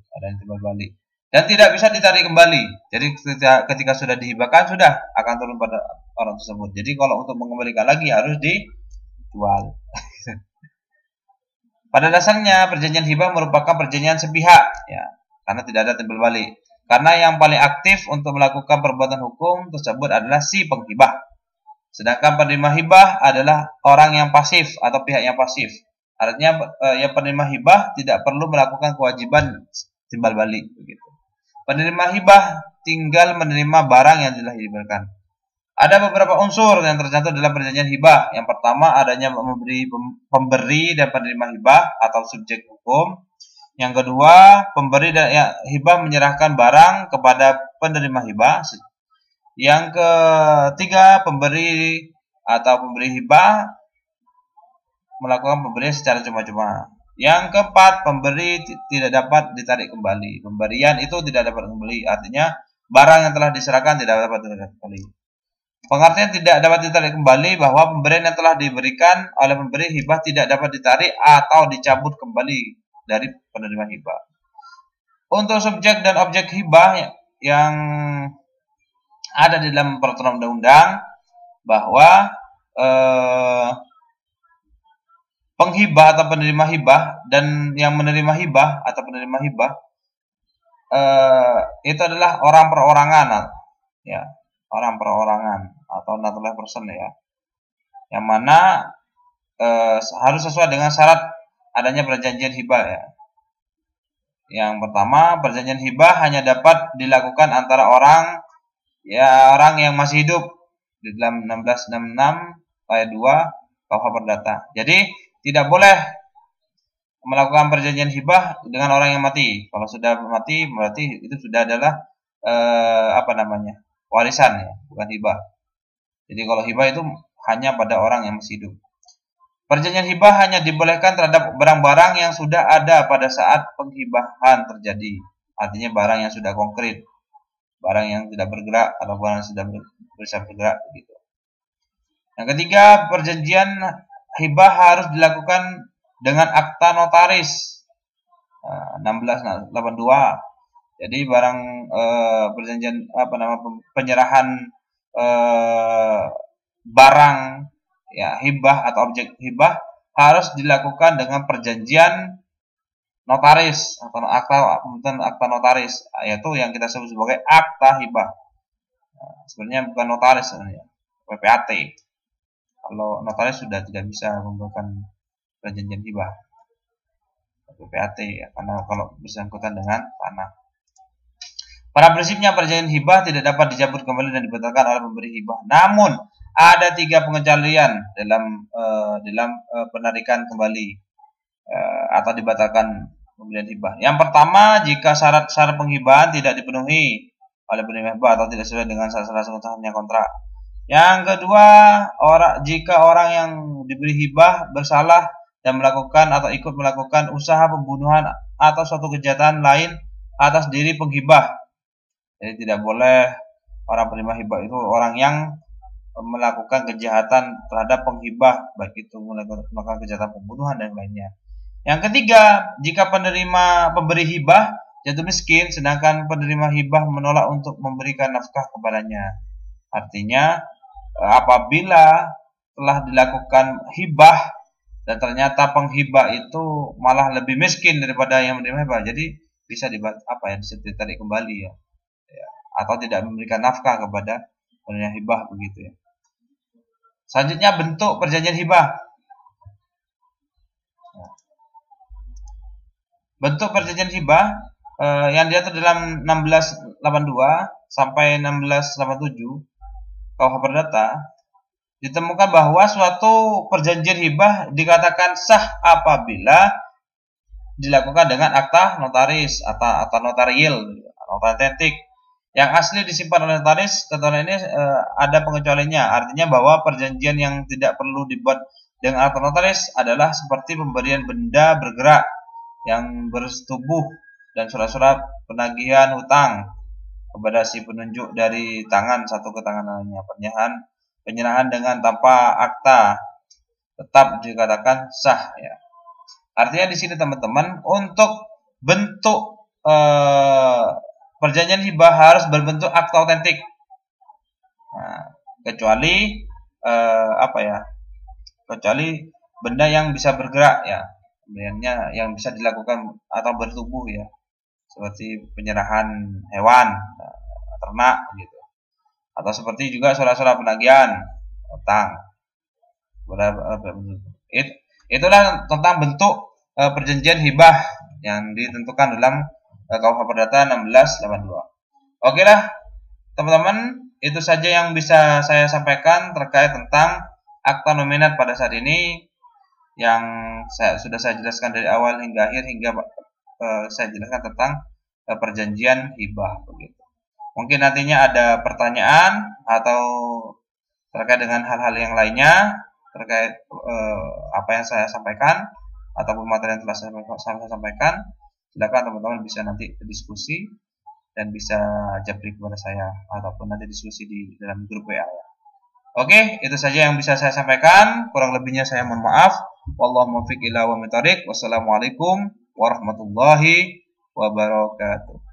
Dan tidak bisa ditarik kembali. Jadi ketika sudah dihibahkan, sudah akan turun pada orang tersebut. Jadi kalau untuk mengembalikan lagi harus dijual. Pada dasarnya perjanjian hibah merupakan perjanjian sepihak ya, karena tidak ada timbal balik. Karena yang paling aktif untuk melakukan perbuatan hukum tersebut adalah si penghibah. Sedangkan penerima hibah adalah orang yang pasif atau pihak yang pasif. Artinya yang penerima hibah tidak perlu melakukan kewajiban timbal balik begitu. Penerima hibah tinggal menerima barang yang telah diberikan. Ada beberapa unsur yang tercantum dalam perjanjian hibah. Yang pertama, adanya pemberi dan penerima hibah atau subjek hukum. Yang kedua, pemberi dan hibah menyerahkan barang kepada penerima hibah. Yang ketiga, pemberi atau pemberi hibah melakukan pemberian secara cuma-cuma. Yang keempat, pemberi tidak dapat ditarik kembali. Pemberian itu tidak dapat kembali, artinya barang yang telah diserahkan tidak dapat ditarik kembali. Pengertian tidak dapat ditarik kembali bahwa pemberian yang telah diberikan oleh pemberi hibah tidak dapat ditarik atau dicabut kembali dari penerima hibah. Untuk subjek dan objek hibah yang ada di dalam peraturan undang-undang bahwa penghibah atau penerima hibah dan yang menerima hibah atau penerima hibah itu adalah orang perorangan, ya, orang perorangan atau natural person, ya, yang mana harus sesuai dengan syarat adanya perjanjian hibah, ya. Yang pertama, perjanjian hibah hanya dapat dilakukan antara orang yang masih hidup di dalam 1666 ayat 2 KUH Perdata. Jadi tidak boleh melakukan perjanjian hibah dengan orang yang mati. Kalau sudah mati berarti itu sudah adalah warisan, ya, bukan hibah. Jadi kalau hibah itu hanya pada orang yang masih hidup. Perjanjian hibah hanya dibolehkan terhadap barang-barang yang sudah ada pada saat penghibahan terjadi. Artinya barang yang sudah konkret, barang yang tidak bergerak atau barang yang sudah bisa bergerak, gitu. Yang ketiga, perjanjian hibah harus dilakukan dengan akta notaris 1682. Jadi barang perjanjian penyerahan barang, ya, hibah atau objek hibah harus dilakukan dengan perjanjian notaris atau akta notaris, yaitu yang kita sebut sebagai akta hibah. Sebenarnya bukan notaris, sebenarnya PPAT. Kalau notaris sudah tidak bisa membuatkan perjanjian hibah, PPAT, ya, karena kalau bersangkutan dengan tanah. Pada prinsipnya perjanjian hibah tidak dapat dicabut kembali dan dibatalkan oleh pemberi hibah. Namun ada 3 pengecualian dalam penarikan kembali atau dibatalkan pemberian hibah. Yang pertama, jika syarat-syarat penghibahan tidak dipenuhi oleh penerima hibah atau tidak sesuai dengan syarat-syarat sahnya kontrak. Yang kedua, jika orang yang diberi hibah bersalah dan melakukan atau ikut melakukan usaha pembunuhan atau suatu kejahatan lain atas diri penghibah. Jadi tidak boleh orang penerima hibah itu orang yang melakukan kejahatan terhadap penghibah, baik itu melakukan kejahatan pembunuhan dan lainnya. Yang ketiga, jika pemberi hibah jatuh miskin sedangkan penerima hibah menolak untuk memberikan nafkah kepadanya. Artinya apabila telah dilakukan hibah dan ternyata penghibah itu malah lebih miskin daripada yang menerima hibah, jadi bisa ditarik kembali, ya, atau tidak memberikan nafkah kepada penerima hibah, begitu, ya. Selanjutnya, bentuk perjanjian hibah. Bentuk perjanjian hibah yang diatur dalam 1682 sampai 1687 KUH Perdata ditemukan bahwa suatu perjanjian hibah dikatakan sah apabila dilakukan dengan akta notaris atau notarial atau autentik yang asli disimpan oleh notaris. Ketentuan ini ada pengecualiannya, artinya bahwa perjanjian yang tidak perlu dibuat dengan akta notaris adalah seperti pemberian benda bergerak yang bersetubuh dan surat-surat penagihan hutang kepada si penunjuk dari tangan satu ke tangan lainnya. Penyerahan dengan tanpa akta tetap dikatakan sah, ya. Artinya di sini teman-teman, untuk bentuk perjanjian hibah harus berbentuk akta autentik. Nah, kecuali kecuali benda yang bisa bergerak, ya, pemberiannya yang bisa dilakukan atau bertubuh, ya, seperti penyerahan hewan ternak, gitu, atau seperti juga surat-surat penagihan utang. Itulah tentang bentuk perjanjian hibah yang ditentukan dalam KUH Perdata 1682. Oke lah, teman-teman, itu saja yang bisa saya sampaikan terkait tentang akta nominat pada saat ini yang sudah saya jelaskan dari awal hingga akhir, hingga saya jelaskan tentang perjanjian hibah begitu. Mungkin nantinya ada pertanyaan atau terkait dengan hal-hal yang lainnya terkait apa yang saya sampaikan ataupun materi yang telah saya sampaikan. Silakan teman-teman bisa nanti diskusi dan bisa japri kepada saya ataupun nanti diskusi di dalam grup WA ya. Oke, itu saja yang bisa saya sampaikan. Kurang lebihnya saya mohon maaf. Wallahu muwaffiq ila aqwamit thoriq. Wassalamualaikum warahmatullahi wabarakatuh.